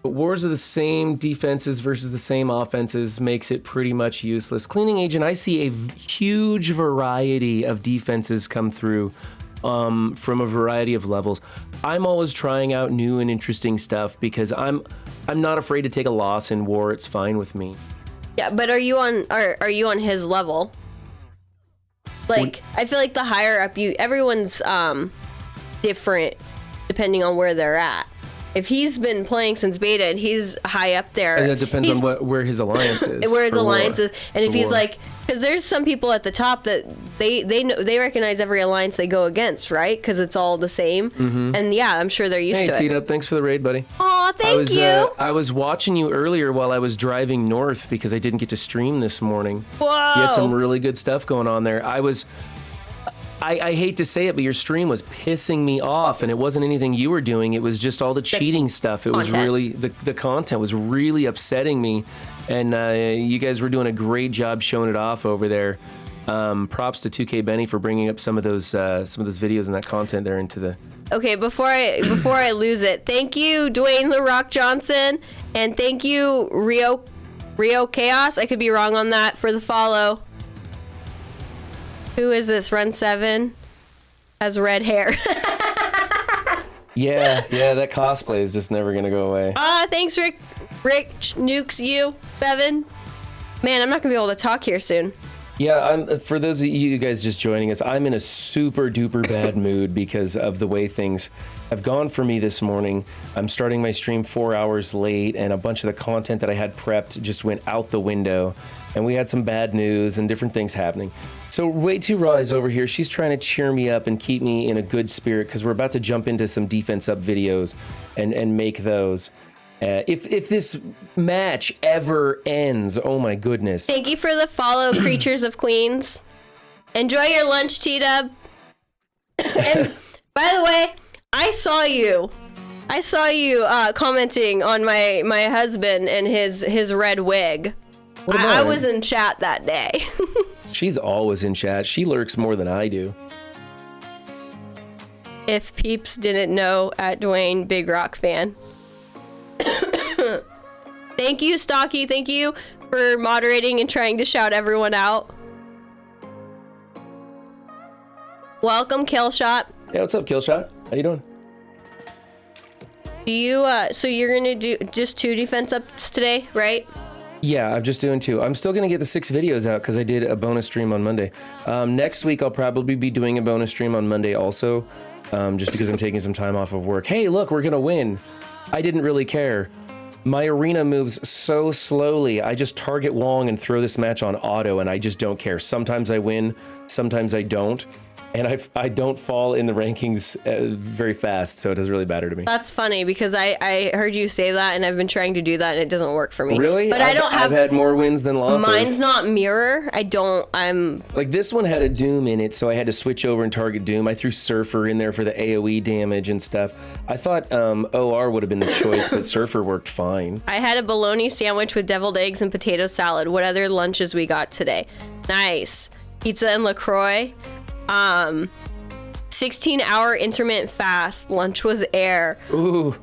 But wars of the same defenses versus the same offenses makes it pretty much useless. Cleaning agent, I see a huge variety of defenses come through from a variety of levels. I'm always trying out new and interesting stuff because I'm not afraid to take a loss in war. It's fine with me. Yeah, but are you on his level? Like, I feel like the higher up everyone's different depending on where they're at. if he's been playing since beta and he's high up there, And it depends on where his alliance is. where his for alliance war. is, and if For he's war. like, because there's some people at the top that they recognize every alliance they go against, right? Because it's all the same. And yeah, I'm sure they're used Hey, to it. T-Dub, thanks for the raid, buddy. Aw, thank you. I was watching you earlier while I was driving north because I didn't get to stream this morning. Whoa. You had some really good stuff going on there. I hate to say it, but your stream was pissing me off, and it wasn't anything you were doing. It was just all the cheating stuff. It was content. really, the content was really upsetting me, and you guys were doing a great job showing it off over there. Props to 2K Benny for bringing up some of those videos and that content there into the... Okay, before I lose it, thank you, Dwayne The Rock Johnson, and thank you, Rio Chaos. I could be wrong on that, for the follow. Who is this? Run 7 has red hair. Yeah, that cosplay is just never gonna go away. Thanks, Rick Nukes you 7. Man, I'm not gonna be able to talk here soon. Yeah, for those of you guys just joining us, I'm in a super duper bad mood because of the way things have gone for me this morning. I'm starting my stream 4 hours late, and a bunch of the content that I had prepped just went out the window, and we had some bad news and different things happening. So Way Too Raw is over here. She's trying to cheer me up and keep me in a good spirit because we're about to jump into some defense up videos and make those. If this match ever ends, oh my goodness. Thank you for the follow, Creatures of Queens. Enjoy your lunch, T-Dub. And by the way, I saw you commenting on my husband and his red wig. I was in chat that day. She's always in chat. She lurks more than I do. If peeps didn't know, at Dwayne, big rock fan. Thank you, Stocky. Thank you for moderating and trying to shout everyone out. Welcome, Killshot. Yeah, what's up, Killshot? How you doing? Do you so you're gonna do just 2 defense ups today, right? Yeah, I'm just doing 2. I'm still gonna get the 6 videos out because I did a bonus stream on Monday. Next week I'll probably be doing a bonus stream on Monday also, just because I'm taking some time off of work. Hey, look, we're gonna win. I didn't really care. My arena moves so slowly. I just target Wong and throw this match on auto, and I just don't care. Sometimes I win, sometimes I don't. And I don't fall in the rankings very fast, so it doesn't really matter to me. That's funny because I heard you say that, and I've been trying to do that, and it doesn't work for me. Really? But I've had more wins than losses. Mine's not mirror. I'm like, this one had a Doom in it, so I had to switch over and target Doom. I threw Surfer in there for the AoE damage and stuff. I thought OR would have been the choice, but Surfer worked fine. I had a bologna sandwich with deviled eggs and potato salad. What other lunches we got today? Nice. Pizza and LaCroix. 16-hour intermittent fast. Lunch was air. Ooh.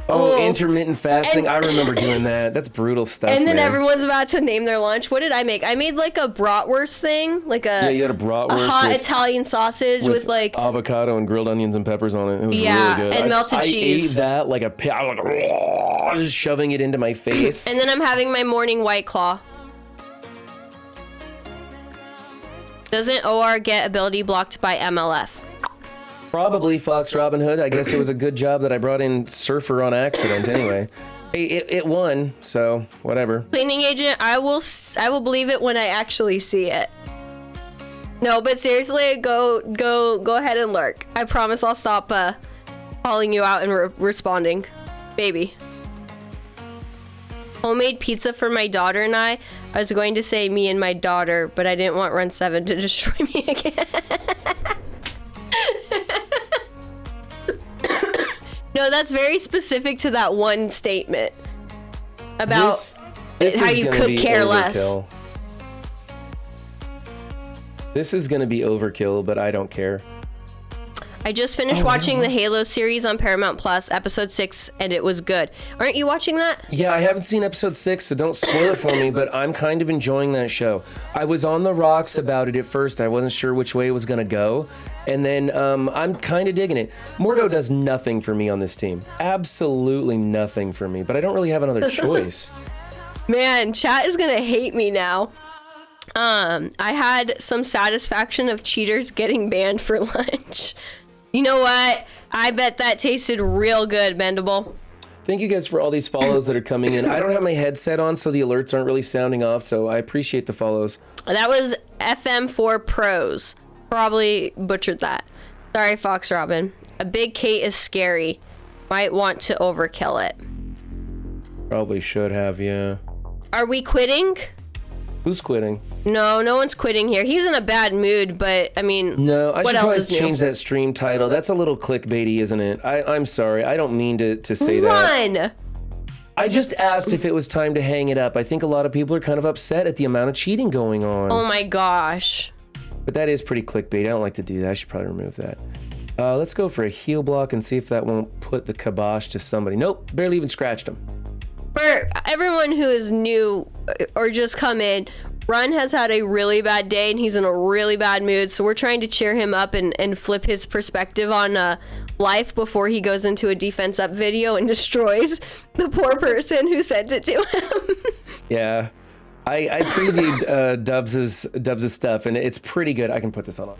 Oh, intermittent fasting. I remember doing that. That's brutal stuff, And then man. everyone's about to name their lunch. What did I make? I made like a bratwurst thing. Yeah, you had a bratwurst. A hot Italian sausage with like avocado and grilled onions and peppers on it. It was really good. And melted cheese. I ate that like a pig. I was like, just shoving it into my face. And then I'm having my morning White Claw. Doesn't OR get ability blocked by MLF? Probably Fox Robin Hood. I guess it was a good job that I brought in Surfer on accident anyway. Hey, it won, so whatever. Cleaning agent, I will believe it when I actually see it. No, but seriously, go ahead and lurk. I promise I'll stop calling you out and responding. Baby. Homemade pizza for my daughter and I. I was going to say me and my daughter, but I didn't want Run 7 to destroy me again. No, that's very specific to that one statement about this how is you gonna could be care overkill. less. This is gonna be overkill, but I don't care. I just finished watching the Halo series on Paramount Plus, episode 6, and it was good. Aren't you watching that? Yeah, I haven't seen episode 6, so don't spoil it for me, but I'm kind of enjoying that show. I was on the rocks about it at first. I wasn't sure which way it was going to go, and then I'm kind of digging it. Mordo does nothing for me on this team. Absolutely nothing for me, but I don't really have another choice. Man, chat is going to hate me now. I had some satisfaction of cheaters getting banned for lunch. You know what? I bet that tasted real good, Bendable. Thank you guys for all these follows that are coming in. I don't have my headset on, so the alerts aren't really sounding off, so I appreciate the follows. That was FM4 Pros. Probably butchered that. Sorry, Fox Robin. A big Kate is scary. Might want to overkill it. Probably should have, yeah. Are we quitting? Who's quitting? No one's quitting here. He's in a bad mood, but I mean, no, I what should else probably is new? change that stream title. That's a little clickbaity, isn't it? I'm sorry. I don't mean to say that. Run! I just asked if it was time to hang it up. I think a lot of people are kind of upset at the amount of cheating going on. Oh my gosh. But that is pretty clickbait. I don't like to do that. I should probably remove that. Let's go for a heal block and see if that won't put the kibosh to somebody. Nope, barely even scratched him. For everyone who is new or just come in, Run has had a really bad day and he's in a really bad mood, so we're trying to cheer him up and flip his perspective on life before he goes into a defense up video and destroys the poor person who sent it to him. Yeah, I previewed Dubs's stuff and it's pretty good. I can put this on.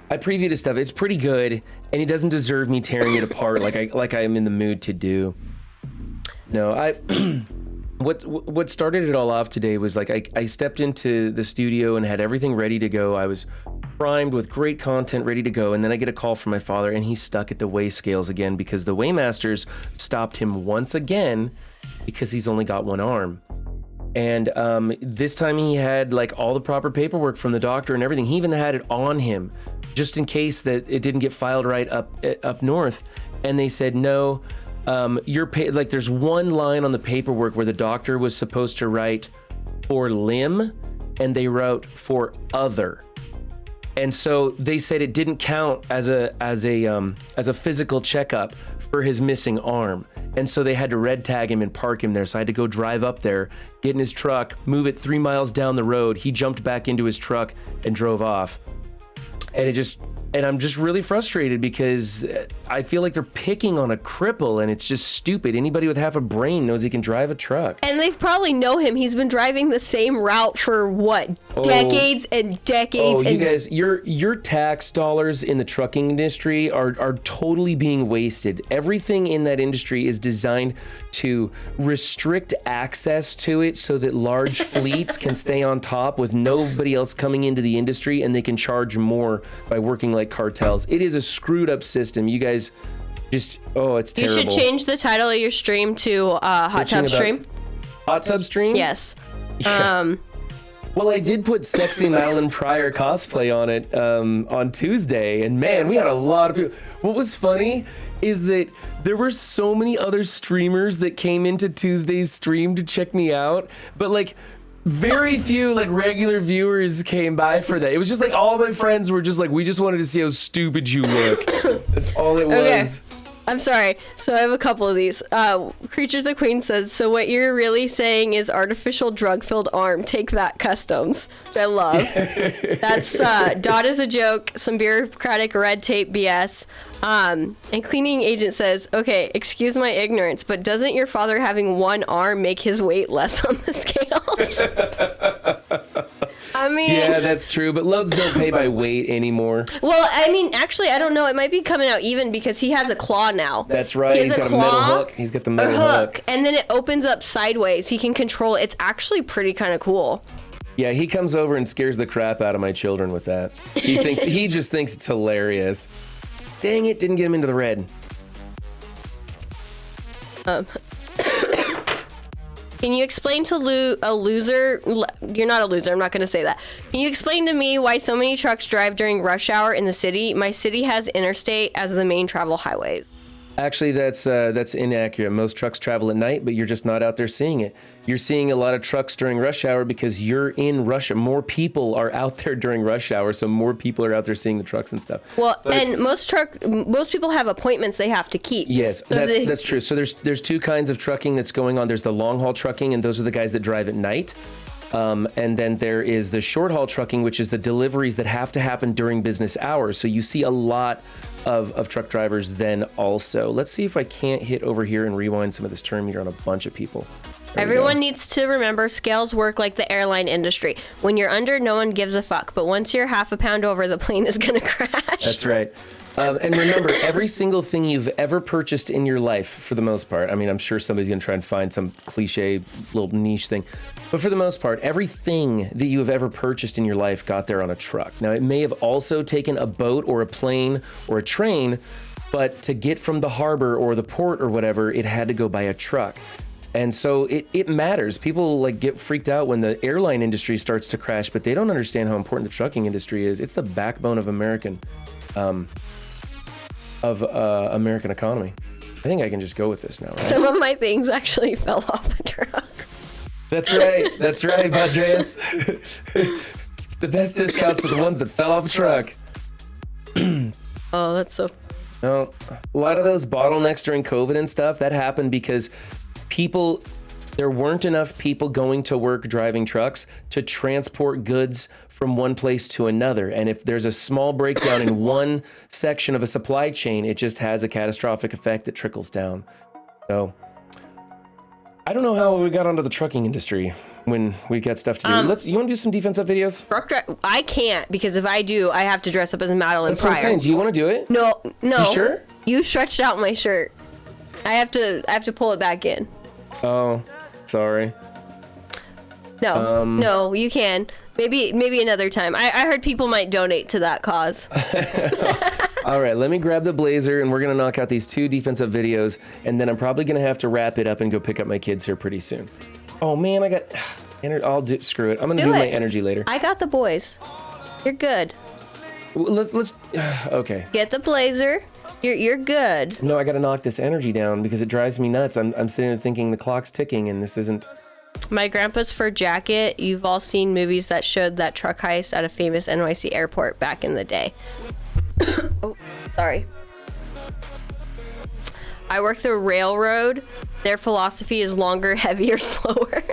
I previewed his stuff. It's pretty good, and he doesn't deserve me tearing it apart like I am in the mood to do. No, what started it all off today was like I stepped into the studio and had everything ready to go. I was primed with great content ready to go, and then I get a call from my father, and he's stuck at the weigh scales again because the Weighmasters stopped him once again because he's only got one arm. And this time he had like all the proper paperwork from the doctor and everything. He even had it on him just in case that it didn't get filed right up north. And they said, no, like there's one line on the paperwork where the doctor was supposed to write for limb and they wrote for other. And so they said it didn't count as a physical checkup for his missing arm. And so they had to red tag him and park him there. So I had to go drive up there, get in his truck, move it 3 miles down the road. He jumped back into his truck and drove off. And I'm just really frustrated because I feel like they're picking on a cripple and it's just stupid. Anybody with half a brain knows he can drive a truck. And they probably know him. He's been driving the same route for what? Decades and decades. Oh, you guys, your tax dollars in the trucking industry are totally being wasted. Everything in that industry is designed to restrict access to it so that large fleets can stay on top with nobody else coming into the industry, and they can charge more by working like cartels. It is a screwed up system. You guys just, it's terrible. You should change the title of your stream to Hot Tub Stream. Hot Tub Stream? Yes. Yeah. Well, I did put Sexy Madeline Pryor cosplay on it on Tuesday, and man, we had a lot of people. What was funny is that there were so many other streamers that came into Tuesday's stream to check me out, but like very few like regular viewers came by for that. It was just like all my friends were just like, we just wanted to see how stupid you look. That's all it was. Okay. I'm sorry. So I have a couple of these. Creatures of Queen says, so what you're really saying is artificial drug-filled arm. Take that, Customs. Which I love. That's Dot is a joke. Some bureaucratic red tape BS. And Cleaning Agent says, okay, excuse my ignorance, but doesn't your father having one arm make his weight less on the scales? I mean... Yeah, that's true, but loads don't pay by weight anymore. Well, I mean, actually, I don't know. It might be coming out even because he has a claw now. That's right. He's got a metal hook. He's got the metal hook. And then it opens up sideways. He can control it. It's actually pretty kind of cool. Yeah, he comes over and scares the crap out of my children with that. He just thinks it's hilarious. Dang it, didn't get him into the red. Can you explain to a loser? You're not a loser. I'm not going to say that. Can you explain to me why so many trucks drive during rush hour in the city? My city has interstate as the main travel highways. Actually, that's inaccurate. Most trucks travel at night, but you're just not out there seeing it. You're seeing a lot of trucks during rush hour because you're in rush hour. More people are out there during rush hour, so more people are out there seeing the trucks and stuff. Well, and most people have appointments they have to keep. Yes, so that's true. So there's two kinds of trucking that's going on. There's the long haul trucking, and those are the guys that drive at night. And then there is the short haul trucking, which is the deliveries that have to happen during business hours. So you see a lot of truck drivers then also. Let's see if I can't hit over here and rewind some of this term here on a bunch of people. Everyone needs to remember scales work like the airline industry. When you're under, no one gives a fuck. But once you're half a pound over, the plane is going to crash. That's right. And remember, every single thing you've ever purchased in your life, for the most part, I mean, I'm sure somebody's going to try and find some cliche little niche thing, but for the most part, everything that you have ever purchased in your life got there on a truck. Now, it may have also taken a boat or a plane or a train, but to get from the harbor or the port or whatever, it had to go by a truck. And so it matters. People like get freaked out when the airline industry starts to crash, but they don't understand how important the trucking industry is. It's the backbone of American economy. I think I can just go with this now, right? Some of my things actually fell off a truck. That's right. That's right, Padres. The best discounts are the ones that fell off a truck. Oh, that's so... No, a lot of those bottlenecks during COVID and stuff, that happened because there weren't enough people going to work driving trucks to transport goods from one place to another. And if there's a small breakdown in one section of a supply chain, it just has a catastrophic effect that trickles down. So I don't know how we got onto the trucking industry when we got stuff to do. You want to do some defensive videos? I can't, because if I do, I have to dress up as Madeline That's Pryor. what I'm saying. Do you want to do it? No. You sure? You stretched out my shirt. I have to pull it back in. Oh, sorry. No, you can. Maybe another time. I heard people might donate to that cause. All right, let me grab the blazer and we're going to knock out these 2 defensive videos, and then I'm probably going to have to wrap it up and go pick up my kids here pretty soon. Oh man, I got screw it. I'm going to do my energy later. I got the boys. You're good. Let's okay. Get the blazer. You're good. No, I got to knock this energy down because it drives me nuts. I'm sitting there thinking the clock's ticking and this isn't. My grandpa's fur jacket. You've all seen movies that showed that truck heist at a famous NYC airport back in the day. Oh, sorry. I work the railroad. Their philosophy is longer, heavier, slower.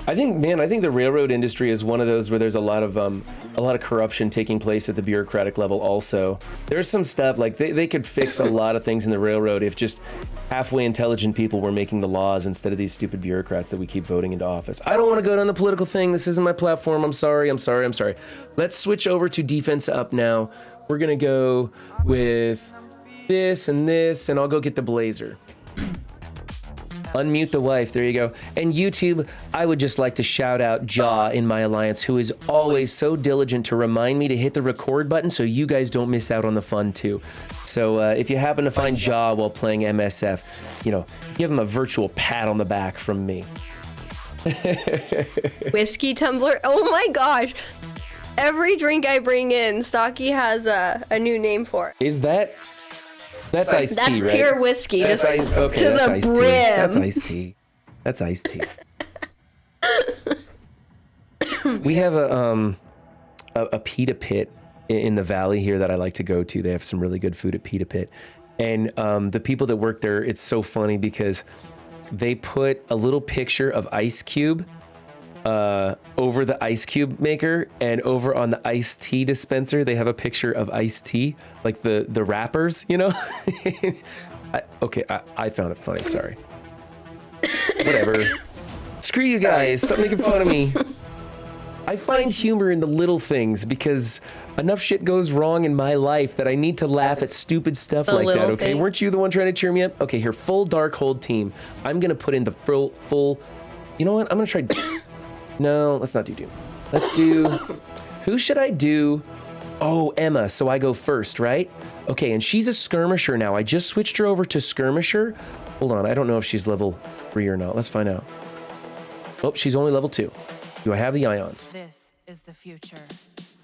I think the railroad industry is one of those where there's a lot of corruption taking place at the bureaucratic level also. There's some stuff like they could fix a lot of things in the railroad if just halfway intelligent people were making the laws instead of these stupid bureaucrats that we keep voting into office. I don't want to go down the political thing. This isn't my platform. I'm sorry. Let's switch over to defense up now. We're going to go with this, and I'll go get the blazer. Unmute the wife. There you go. And YouTube, I would just like to shout out Jaw in my alliance, who is always so diligent to remind me to hit the record button so you guys don't miss out on the fun too. So if you happen to find Jaw while playing MSF, give him a virtual pat on the back from me. Whiskey tumbler. Oh my gosh. Every drink I bring in, Stocky has a new name for it. Is that... That's iced tea, right? That's pure whiskey, that's just to the brim. That's iced tea. We have a pita pit in the valley here that I like to go to. They have some really good food at Pita Pit. And the people that work there, it's so funny because they put a little picture of Ice Cube over the ice cube maker, and over on the iced tea dispenser they have a picture of iced tea, like the wrappers, I found it funny. Sorry. Whatever. Screw you guys. Stop making fun of me. I find humor in the little things because enough shit goes wrong in my life that I need to laugh at stupid stuff like that, okay? Thing. Weren't you the one trying to cheer me up? Okay, here, full Darkhold team. I'm gonna put in the full, you know what? I'm gonna try, no, let's not do Doom. Let's do, who should I do? Oh, Emma, so I go first, right? Okay, and she's a skirmisher now. I just switched her over to skirmisher. Hold on, I don't know if she's level 3 or not. Let's find out. Oh, she's only level 2. Do I have the ions? This is the future.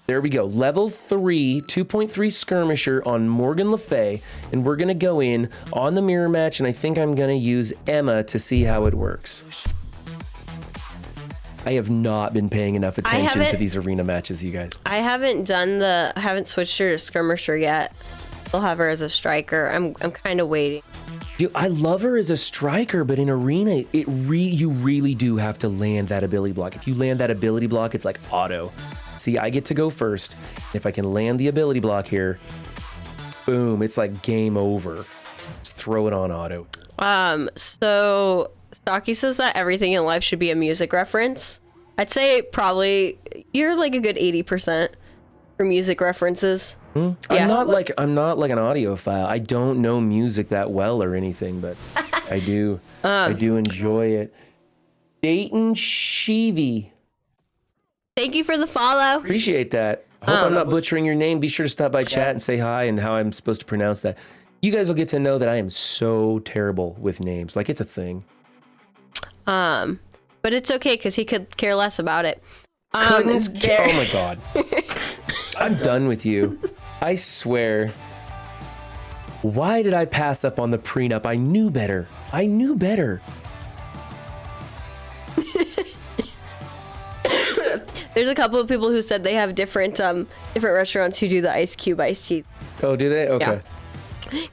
There we go. Level 3, 2.3 skirmisher on Morgan Le Fay, and we're gonna go in on the mirror match, and I think I'm gonna use Emma to see how it works. I have not been paying enough attention to these arena matches, you guys. I haven't switched her to skirmisher yet. I'll have her as a striker. I'm kind of waiting. Dude, I love her as a striker, but in arena, you really do have to land that ability block. If you land that ability block, it's like auto. See, I get to go first. If I can land the ability block here, boom, it's like game over. Just throw it on auto. So Stocky says that everything in life should be a music reference. I'd say probably you're like a good 80% for music references. Yeah. I'm not like an audiophile. I don't know music that well or anything, but I do enjoy it. Dayton Sheevy. Thank you for the follow. Appreciate that. Hope I'm not butchering your name. Be sure to stop by chat and say hi and how I'm supposed to pronounce that. You guys will get to know that I am so terrible with names. Like, it's a thing. But it's okay because he could care less about it. Oh my god. I'm done with you. I swear. Why did I pass up on the prenup? I knew better. There's a couple of people who said they have different restaurants who do the ice cube iced tea. Oh, do they? Okay. Yeah.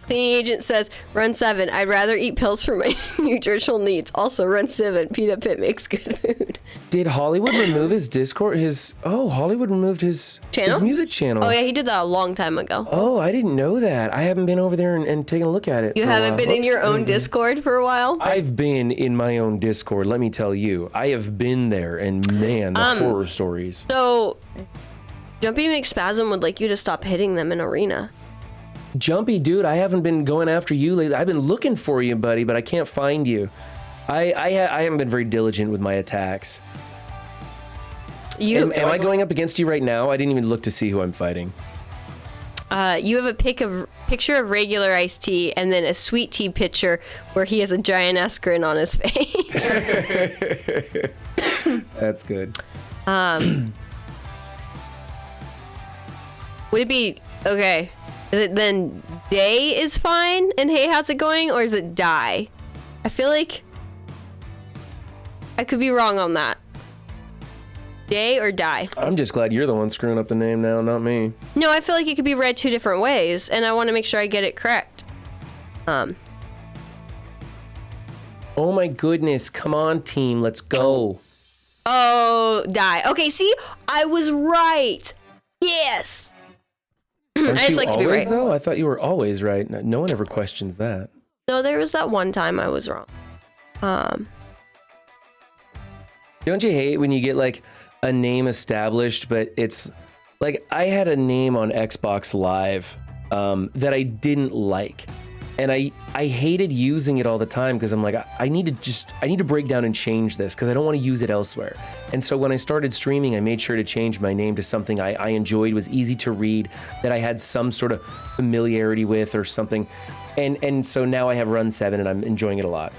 Cleaning agent says, run 7. I'd rather eat pills for my nutritional needs. Also, run 7. Peanut Pit makes good food. Did Hollywood remove his Discord? Hollywood removed his music channel. Oh, yeah, he did that a long time ago. Oh, I didn't know that. I haven't been over there and taken a look at it. You haven't been in your own Discord for a while? I've been in my own Discord, let me tell you. I have been there, and man, the horror stories. So, Jumpy McSpasm would like you to stop hitting them in arena. Jumpy, dude, I haven't been going after you lately. I've been looking for you, buddy, but I can't find you. I haven't been very diligent with my attacks. Am I going up against you right now? I didn't even look to see who I'm fighting. You have a picture of regular iced tea and then a sweet tea picture where he has a giant ass grin on his face. That's good. Would it be okay? Is it then day is fine and hey, how's it going? Or is it die? I feel like I could be wrong on that. Day or die? I'm just glad you're the one screwing up the name now, not me. No, I feel like it could be read 2 different ways, and I want to make sure I get it correct. Oh my goodness, come on team, let's go. Oh, die. Okay, see? I was right. Yes. Aren't I just you like always, to be right. though? I thought you were always right. No one ever questions that. No, there was that one time I was wrong. Don't you hate when you get like a name established, but it's like I had a name on Xbox Live that I didn't like, and I hated using it all the time because I'm like I need to break down and change this because I don't want to use it elsewhere. And so when I started streaming, I made sure to change my name to something I enjoyed, was easy to read, that I had some sort of familiarity with or something, and so now I have Run 7 and I'm enjoying it a lot.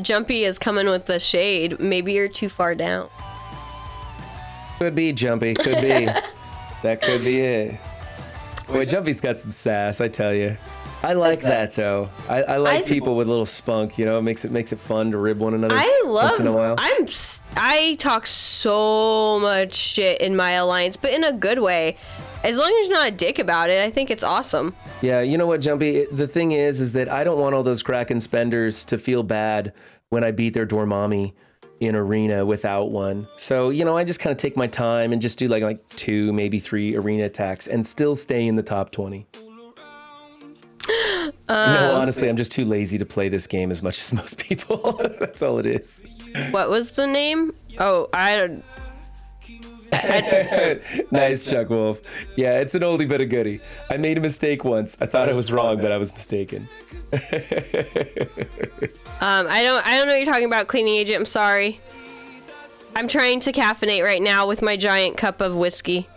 Jumpy is coming with the shade. Maybe you're too far down. Could be, Jumpy. Could be. That could be it. Boy, Jumpy's got some sass, I tell you. I like that though. I like people with a little spunk. You know, it makes it fun to rib one another. Once in a while. I talk so much shit in my alliance, but in a good way. As long as you're not a dick about it, I think it's awesome. Yeah, you know what, Jumpy? The thing is that I don't want all those Kraken spenders to feel bad when I beat their Dormammu in arena without one. So, you know, I just kind of take my time and just do like 2, maybe 3 arena attacks and still stay in the top 20. No, honestly, I'm just too lazy to play this game as much as most people. That's all it is. What was the name? Oh, I don't... Nice, Chuck Wolf. Yeah, it's an oldie but a goodie. I made a mistake once. I thought I was wrong, but I was mistaken. I don't know what you're talking about, cleaning agent. I'm sorry. I'm trying to caffeinate right now with my giant cup of whiskey.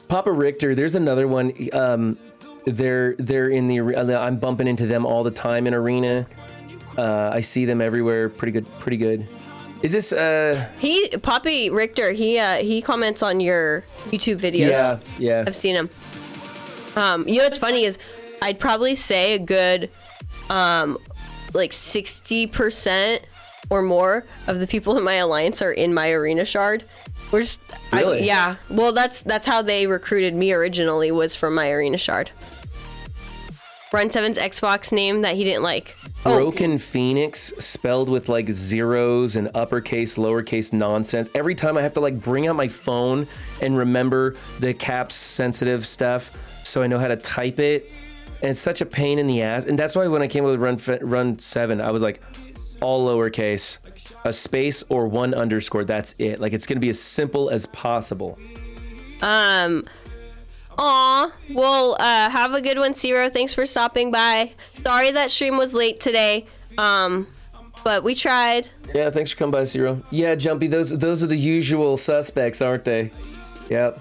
Papa Richter, there's another one. They're in the. I'm bumping into them all the time in arena. I see them everywhere. Pretty good. Is this Poppy Richter, he comments on your YouTube videos. Yeah. I've seen him. You know what's funny is I'd probably say a good like 60% or more of the people in my alliance are in my arena shard. We're just really? Yeah. Well, that's how they recruited me originally, was from my arena shard. Run 7's Xbox name that he didn't like. Broken Phoenix, spelled with like zeros and uppercase, lowercase nonsense. Every time I have to like bring out my phone and remember the caps sensitive stuff so I know how to type it. and it's such a pain in the ass. And that's why when I came up with run 7, I was like, all lowercase, a space or 1 underscore. That's it. Like, it's gonna be as simple as possible. Aw. Well, have a good one, Zero. Thanks for stopping by. Sorry that stream was late today. But we tried. Yeah, thanks for coming by, Zero. Yeah, Jumpy, those are the usual suspects, aren't they? Yep.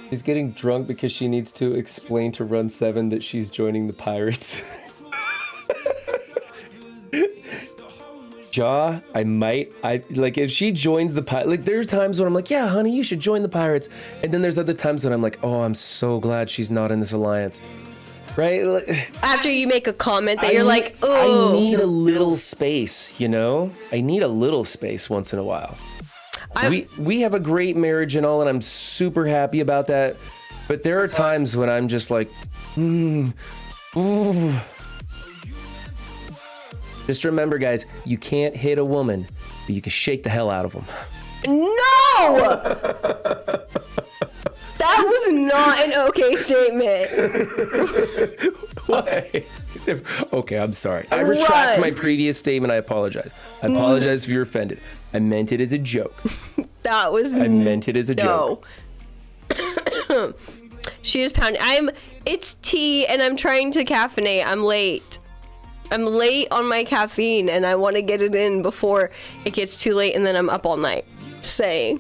She's getting drunk because she needs to explain to Run 7 that she's joining the Pirates. Jaw, like, if she joins the Pirates, like, there are times when I'm like, yeah, honey, you should join the Pirates. And then there's other times when I'm like, oh, I'm so glad she's not in this alliance. Right? After you make a comment that you're like, oh. I need a little space, you know? I need a little space once in a while. We have a great marriage and all, and I'm super happy about that. But there are times when I'm just like, ooh. Just remember, guys, you can't hit a woman, but you can shake the hell out of them. No! That was not an okay statement. Why? Okay, I'm sorry. I retract my previous statement. I apologize. I apologize if you're offended. I meant it as a joke. That was I meant it as a joke. She is pounding. It's tea and I'm trying to caffeinate. I'm late on my caffeine and I want to get it in before it gets too late and then I'm up all night. Saying.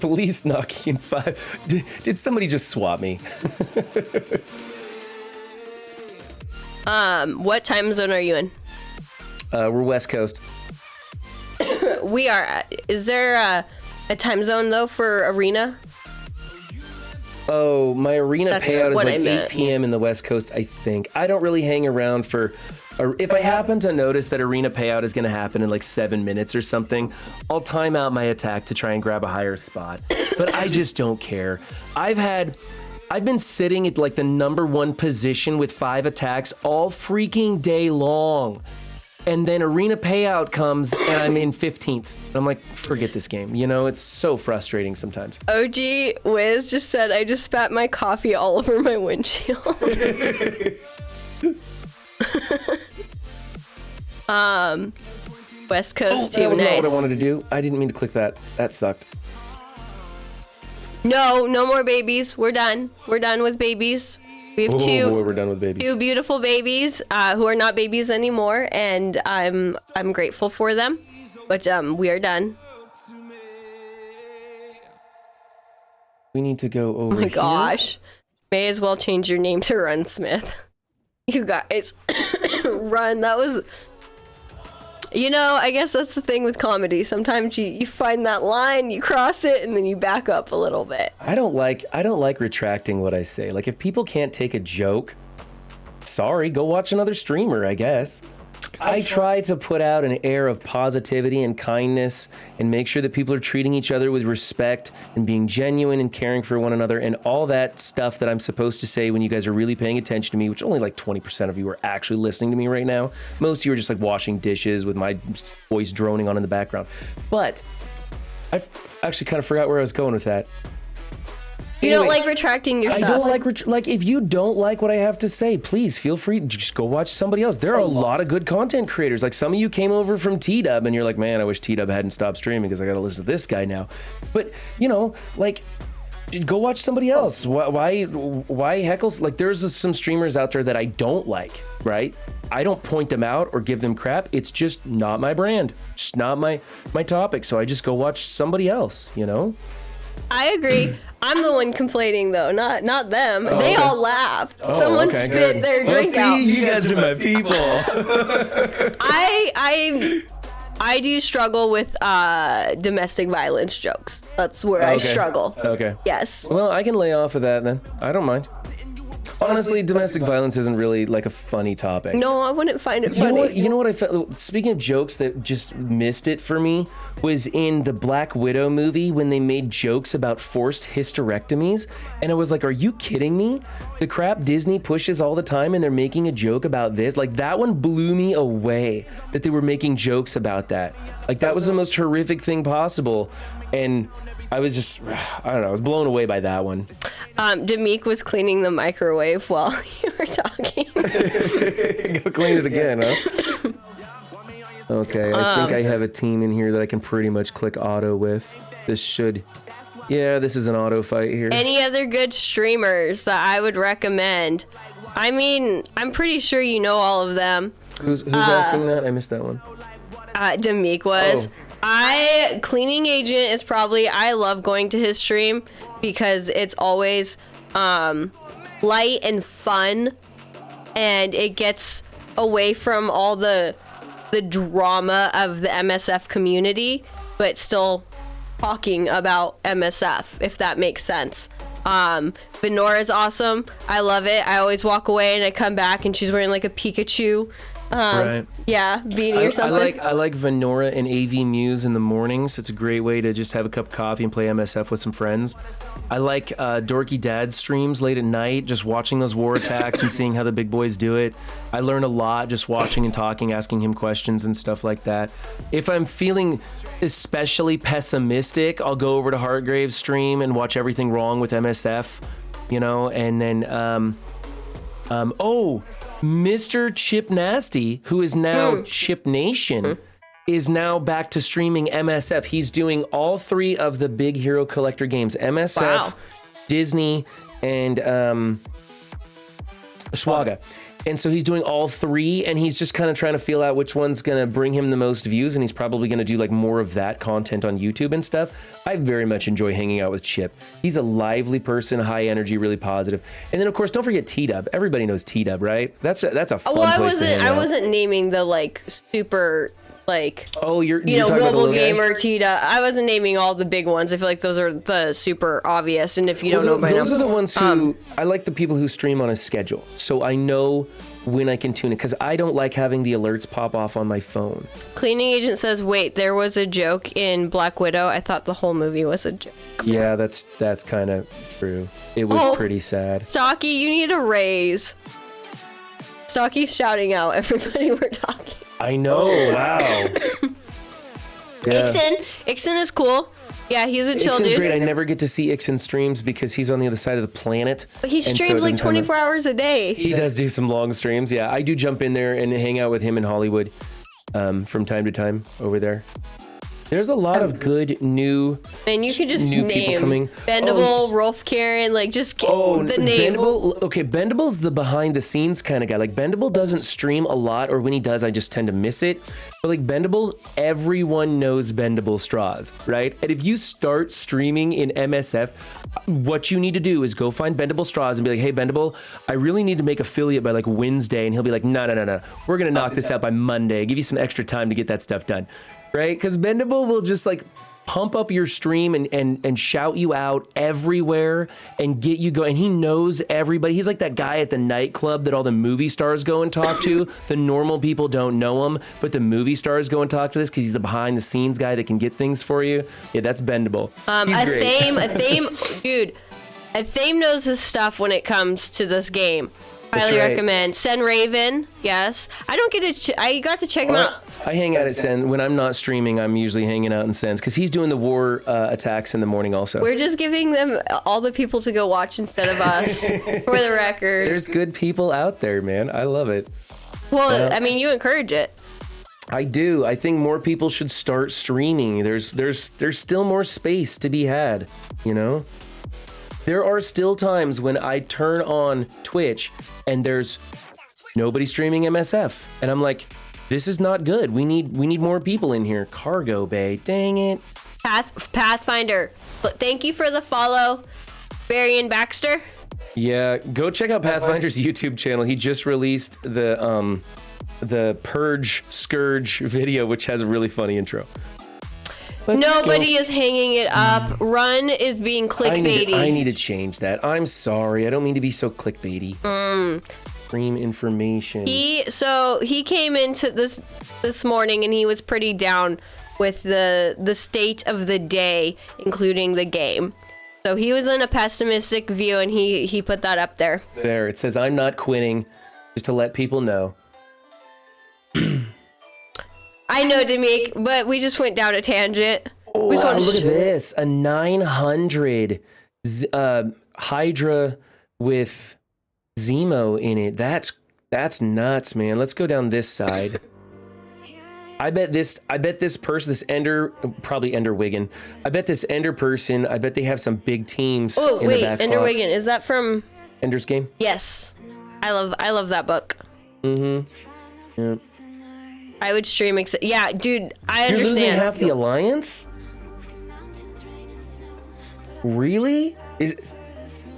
Police knocking in 5. Did somebody just swat me? What time zone are you in? We're West Coast. We are. Is there a time zone though for arena? Oh, my arena payout is like 8 p.m. in the West Coast, I think. I don't really hang around for... If I happen to notice that arena payout is going to happen in like 7 minutes or something, I'll time out my attack to try and grab a higher spot. But I just don't care. I've been sitting at like the #1 position with 5 attacks all freaking day long. And then arena payout comes and I'm in 15th. I'm like, forget this game. You know, it's so frustrating sometimes. OG Wiz just said, I just spat my coffee all over my windshield. West Coast too, that was nice. not what I wanted to do. I didn't mean to click that. That sucked. No more babies. We're done. We're done with babies. We have we're done with babies. 2 beautiful babies who are not babies anymore, and I'm grateful for them. But we are done. We need to go over. Oh my gosh. May as well change your name to Run Smith. You guys. Run. That was... You know, I guess that's the thing with comedy. Sometimes you find that line, you cross it, and then you back up a little bit. I don't like retracting what I say. Like, if people can't take a joke, sorry, go watch another streamer, I guess. I try to put out an air of positivity and kindness and make sure that people are treating each other with respect and being genuine and caring for one another and all that stuff that I'm supposed to say when you guys are really paying attention to me, which only like 20% of you are actually listening to me right now. Most of you are just like washing dishes with my voice droning on in the background. But I actually kind of forgot where I was going with that. You don't like retracting your stuff. I don't like if you don't like what I have to say, please feel free to just go watch somebody else. There are a lot of good content creators. Like, some of you came over from T-Dub and you're like, man, I wish T-Dub hadn't stopped streaming because I got to listen to this guy now. But, you know, like, go watch somebody else. Why heckles? Like, there's some streamers out there that I don't like, right? I don't point them out or give them crap. It's just not my brand. It's not my topic. So I just go watch somebody else, you know? I agree. I'm the one complaining though, not them. They all laughed. Someone spit their drink out. You guys are my people. I do struggle with domestic violence jokes. That's where I struggle. Okay. Yes. Well, I can lay off of that then. I don't mind. Honestly, domestic violence isn't really like a funny topic. No, I wouldn't find it funny. You know what I felt? Speaking of jokes that just missed it for me was in the Black Widow movie when they made jokes about forced hysterectomies, and I was like, "Are you kidding me? The crap Disney pushes all the time, and they're making a joke about this? Like that one blew me away that they were making jokes about that. Like that was the most horrific thing possible, and." I was just, I don't know, I was blown away by that one. Demeek was cleaning the microwave while you were talking. Gotta clean it again, huh? Okay, I think I have a team in here that I can pretty much click auto with. This should, yeah, this is an auto fight here. Any other good streamers that I would recommend? I mean, I'm pretty sure you know all of them. Who's asking that? I missed that one. Demeek was. Oh. Cleaning Agent is probably, I love going to his stream because it's always light and fun, and it gets away from all the drama of the MSF community, but still talking about MSF, if that makes sense. Venora is awesome. I love it. I always walk away and I come back and she's wearing like a Pikachu right. Yeah, beanie or something. I like Venora and AV Muse in the mornings. It's a great way to just have a cup of coffee and play MSF with some friends. I like Dorky Dad's streams late at night, just watching those war attacks and seeing how the big boys do it. I learn a lot just watching and talking, asking him questions and stuff like that. If I'm feeling especially pessimistic, I'll go over to Hargrave's stream and watch everything wrong with MSF, you know, and then Mr. Chip Nasty, who is now Chip Nation, is now back to streaming MSF. He's doing all three of the big Hero Collector games, MSF, Disney, and Swaga. And so he's doing all three, and he's just kind of trying to feel out which one's going to bring him the most views, and he's probably going to do like more of that content on YouTube and stuff. I very much enjoy hanging out with Chip. He's a lively person, high energy, really positive. And then of course, don't forget T-Dub. Everybody knows T-Dub, right? That's a fun place to hang out. I wasn't naming the like super like you're Global Gamer, T-Dub. I wasn't naming all the big ones. I feel like those are the super obvious, and if you don't know by now, those are the ones who I like, the people who stream on a schedule, so I know when I can tune it, because I don't like having the alerts pop off on my phone. Cleaning Agent says, wait, there was a joke in Black Widow. I thought the whole movie was a joke. Yeah, that's kind of true. It was pretty sad. Stocky, you need a raise. Stocky's shouting out everybody we're talking. I know, wow. Yeah. Ixon is cool. Yeah, he's a chill Ixon's dude. Great. I never get to see Ixon streams because he's on the other side of the planet. But he streams like 24 hours a day. He does do some long streams. Yeah, I do jump in there and hang out with him in Hollywood from time to time over there. There's a lot of good new. And you could just name coming. Bendable, Rolf Karen, like just the name. Bendable's the behind the scenes kind of guy. Like Bendable doesn't stream a lot, or when he does, I just tend to miss it. But like Bendable, everyone knows Bendable straws, right? And if you start streaming in MSF, what you need to do is go find Bendable straws and be like, hey Bendable, I really need to make affiliate by like Wednesday. And he'll be like, no. We're going to knock this out by Monday. Give you some extra time to get that stuff done. Right? Because Bendable will just like pump up your stream and shout you out everywhere and get you going. And he knows everybody. He's like that guy at the nightclub that all the movie stars go and talk to. The normal people don't know him, but the movie stars go and talk to this because he's the behind the scenes guy that can get things for you. Yeah, that's Bendable. He's great. Dude, Athame knows his stuff when it comes to this game. Highly recommend. Sen Raven, yes. I don't get to. I got to check him out. I hang out at Sen when I'm not streaming. I'm usually hanging out in Sen's because he's doing the war attacks in the morning. Also, we're just giving them all the people to go watch instead of us. For the record, there's good people out there, man. I love it. Well, I mean, you encourage it. I do. I think more people should start streaming. There's still more space to be had. You know. There are still times when I turn on Twitch and there's nobody streaming MSF. And I'm like, this is not good. We need more people in here. Cargo Bay, dang it. Pathfinder, but thank you for the follow, Barian Baxter. Yeah, go check out Pathfinder's YouTube channel. He just released the Purge Scourge video, which has a really funny intro. Nobody is hanging it up. Run is being clickbaity. I need to change that. I'm sorry. I don't mean to be so clickbaity. Stream information. He came into this morning and he was pretty down with the state of the day, including the game. So he was in a pessimistic view, and he put that up there. There, it says, I'm not quitting, just to let people know. I know, Demik, but we just went down a tangent. Oh, we just wow, look at this. A 900 Hydra with Zemo in it. That's nuts, man. Let's go down this side. I bet this person, this Ender, probably Ender Wiggin. I bet this Ender person, I bet they have some big teams. Oh, in wait, the back Ender slots. Wiggin, is that from Ender's Game? Yes. I love that book. Mm-hmm. Yeah. I would stream yeah, dude, I You're understand. losing half the alliance? Really?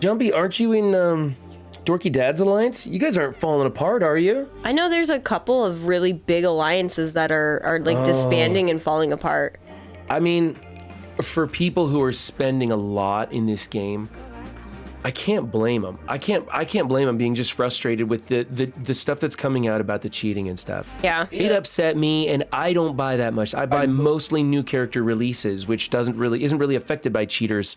Jumpy, aren't you in Dorky Dad's alliance? You guys aren't falling apart, are you? I know there's a couple of really big alliances that are like disbanding and falling apart. I mean, for people who are spending a lot in this game, I can't blame them. I can't blame them being just frustrated with the stuff that's coming out about the cheating and stuff. Yeah. It upset me, and I don't buy that much. I buy mostly new character releases, which isn't really affected by cheaters.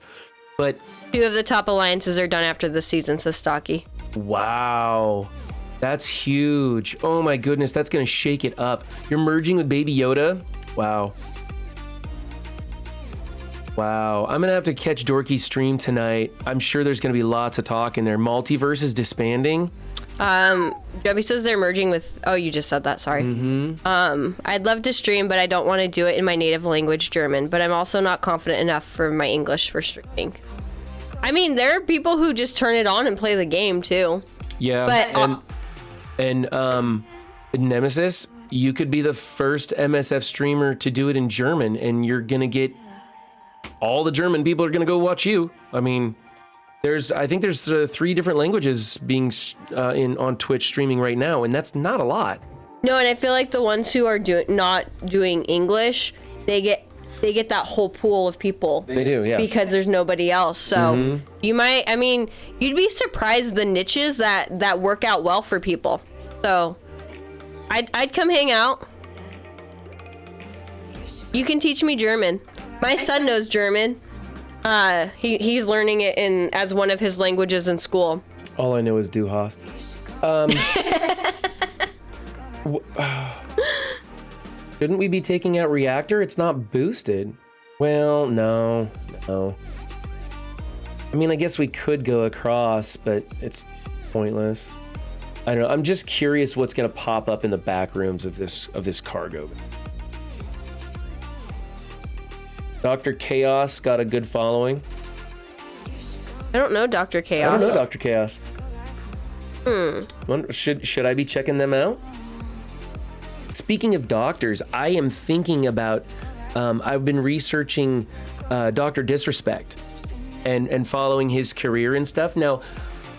But 2 of the top alliances are done after this season, says Stocky. wow, that's huge. Oh my goodness, that's gonna shake it up. You're merging with Baby Yoda? Wow. Wow, I'm gonna have to catch Dorky's stream tonight. I'm sure there's gonna be lots of talk in there. Multiverse is disbanding. Debbie says they're merging with, oh, you just said that, sorry. I'd love to stream, but I don't want to do it in my native language, German, but I'm also not confident enough for my English for streaming. I mean, there are people who just turn it on and play the game too. Yeah, but and Nemesis, you could be the first MSF streamer to do it in German, and you're gonna get all the German people are gonna go watch you. I mean, I think there's 3 different languages being on Twitch streaming right now, and that's not a lot. No, and I feel like the ones who are not doing English, they get that whole pool of people. They do, yeah. Because there's nobody else. So you'd be surprised the niches that work out well for people. So I'd come hang out. You can teach me German. My son knows German. He's learning it as one of his languages in school. All I know is Du hast. Shouldn't we be taking out Reactor? It's not boosted. Well, no. I mean, I guess we could go across, but it's pointless. I don't know. I'm just curious what's gonna pop up in the back rooms of this cargo. Dr. Chaos got a good following. I don't know Dr. Chaos. I don't know Dr. Chaos. Should I be checking them out? Speaking of doctors, I am thinking about, I've been researching Dr. Disrespect and following his career and stuff. Now,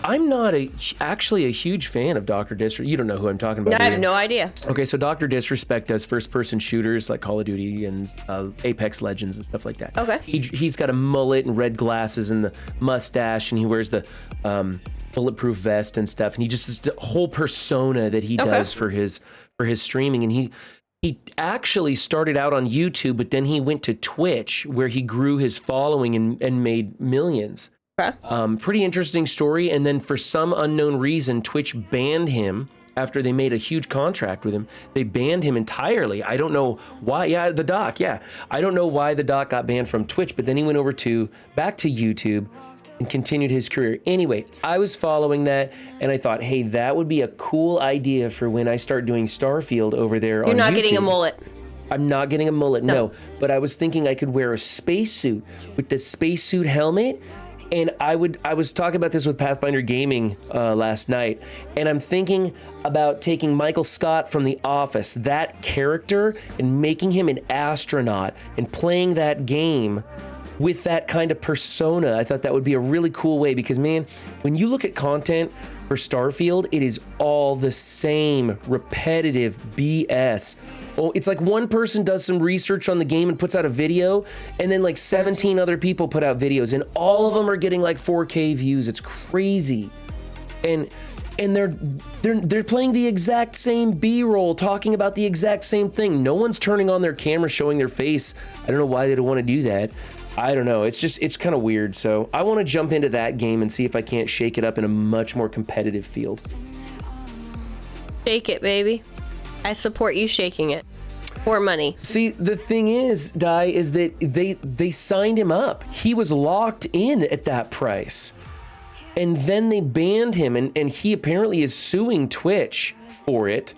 I'm not actually a huge fan of Dr. Disrespect. You don't know who I'm talking about. No, I have no idea. Okay, so Dr. Disrespect does first-person shooters like Call of Duty and Apex Legends and stuff like that. Okay. He's got a mullet and red glasses and the mustache, and he wears the bulletproof vest and stuff, and he just has a whole persona that he does for his streaming, and he actually started out on YouTube, but then he went to Twitch where he grew his following and made millions. Okay. Pretty interesting story. And then for some unknown reason, Twitch banned him after they made a huge contract with him. They banned him entirely. I don't know why. Yeah, the doc. Yeah, I don't know why the doc got banned from Twitch, but then he went over back to YouTube and continued his career. Anyway, I was following that, and I thought, hey, that would be a cool idea for when I start doing Starfield over there on YouTube. You're not getting a mullet. I'm not getting a mullet, no. But I was thinking I could wear a spacesuit with the spacesuit helmet. And I was talking about this with Pathfinder Gaming last night, and I'm thinking about taking Michael Scott from The Office, that character, and making him an astronaut and playing that game with that kind of persona. I thought that would be a really cool way because, man, when you look at content for Starfield, it is all the same repetitive BS Oh, it's like one person does some research on the game and puts out a video, and then like 17 other people put out videos, and all of them are getting like 4K views. It's crazy. And they're playing the exact same B-roll, talking about the exact same thing. No one's turning on their camera, showing their face. I don't know why they don't want to do that. I don't know. It's kind of weird. So I want to jump into that game and see if I can't shake it up in a much more competitive field. Shake it, baby. I support you shaking it. For money. See, the thing is, Di, is that they signed him up. He was locked in at that price. And then they banned him, and he apparently is suing Twitch for it.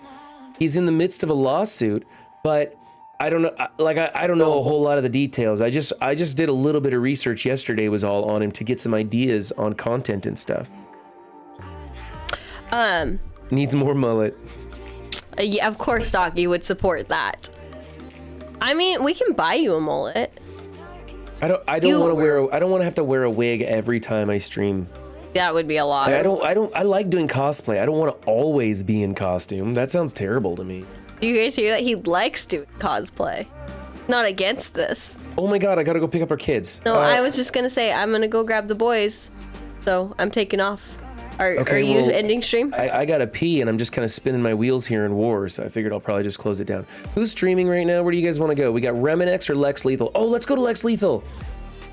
He's in the midst of a lawsuit, but I don't know, I don't know a whole lot of the details. I just did a little bit of research yesterday, was all on him, to get some ideas on content and stuff. Needs more mullet. Yeah, of course, Doggy would support that. I mean, we can buy you a mullet. I don't want to have to wear a wig every time I stream. That would be a lot. I like doing cosplay. I don't want to always be in costume. That sounds terrible to me. Do you guys hear that? He likes doing cosplay. Not against this. Oh my god, I gotta go pick up our kids. No, I was just gonna say, I'm gonna go grab the boys. So, I'm taking off. Are you ending stream? I gotta pee, and I'm just kind of spinning my wheels here in war, so I figured I'll probably just close it down. Who's streaming right now? Where do you guys want to go? We got Reminex or Lex Lethal? Oh, let's go to Lex Lethal.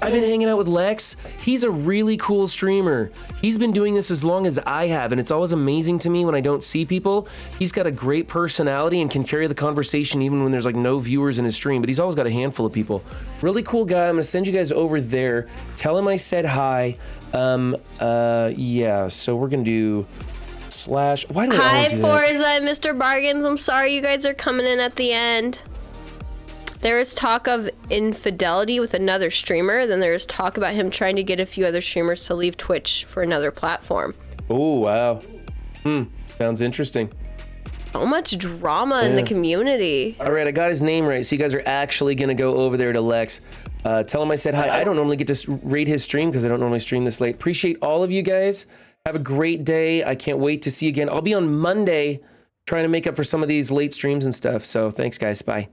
I've been hanging out with Lex. He's a really cool streamer. He's been doing this as long as I have, and it's always amazing to me when I don't see people. He's got a great personality and can carry the conversation even when there's like no viewers in his stream, but he's always got a handful of people. Really cool guy. I'm gonna send you guys over there. Tell him I said hi. Yeah, so we're gonna do / why do I always do that? Hi, Forza, Mr. Bargains. I'm sorry you guys are coming in at the end. There is talk of infidelity with another streamer. Then there is talk about him trying to get a few other streamers to leave Twitch for another platform. Oh, wow. Sounds interesting. So much drama in the community. All right, I got his name right. So you guys are actually going to go over there to Lex. Tell him I said hi. I don't normally get to rate his stream because I don't normally stream this late. Appreciate all of you guys. Have a great day. I can't wait to see you again. I'll be on Monday trying to make up for some of these late streams and stuff. So thanks, guys. Bye.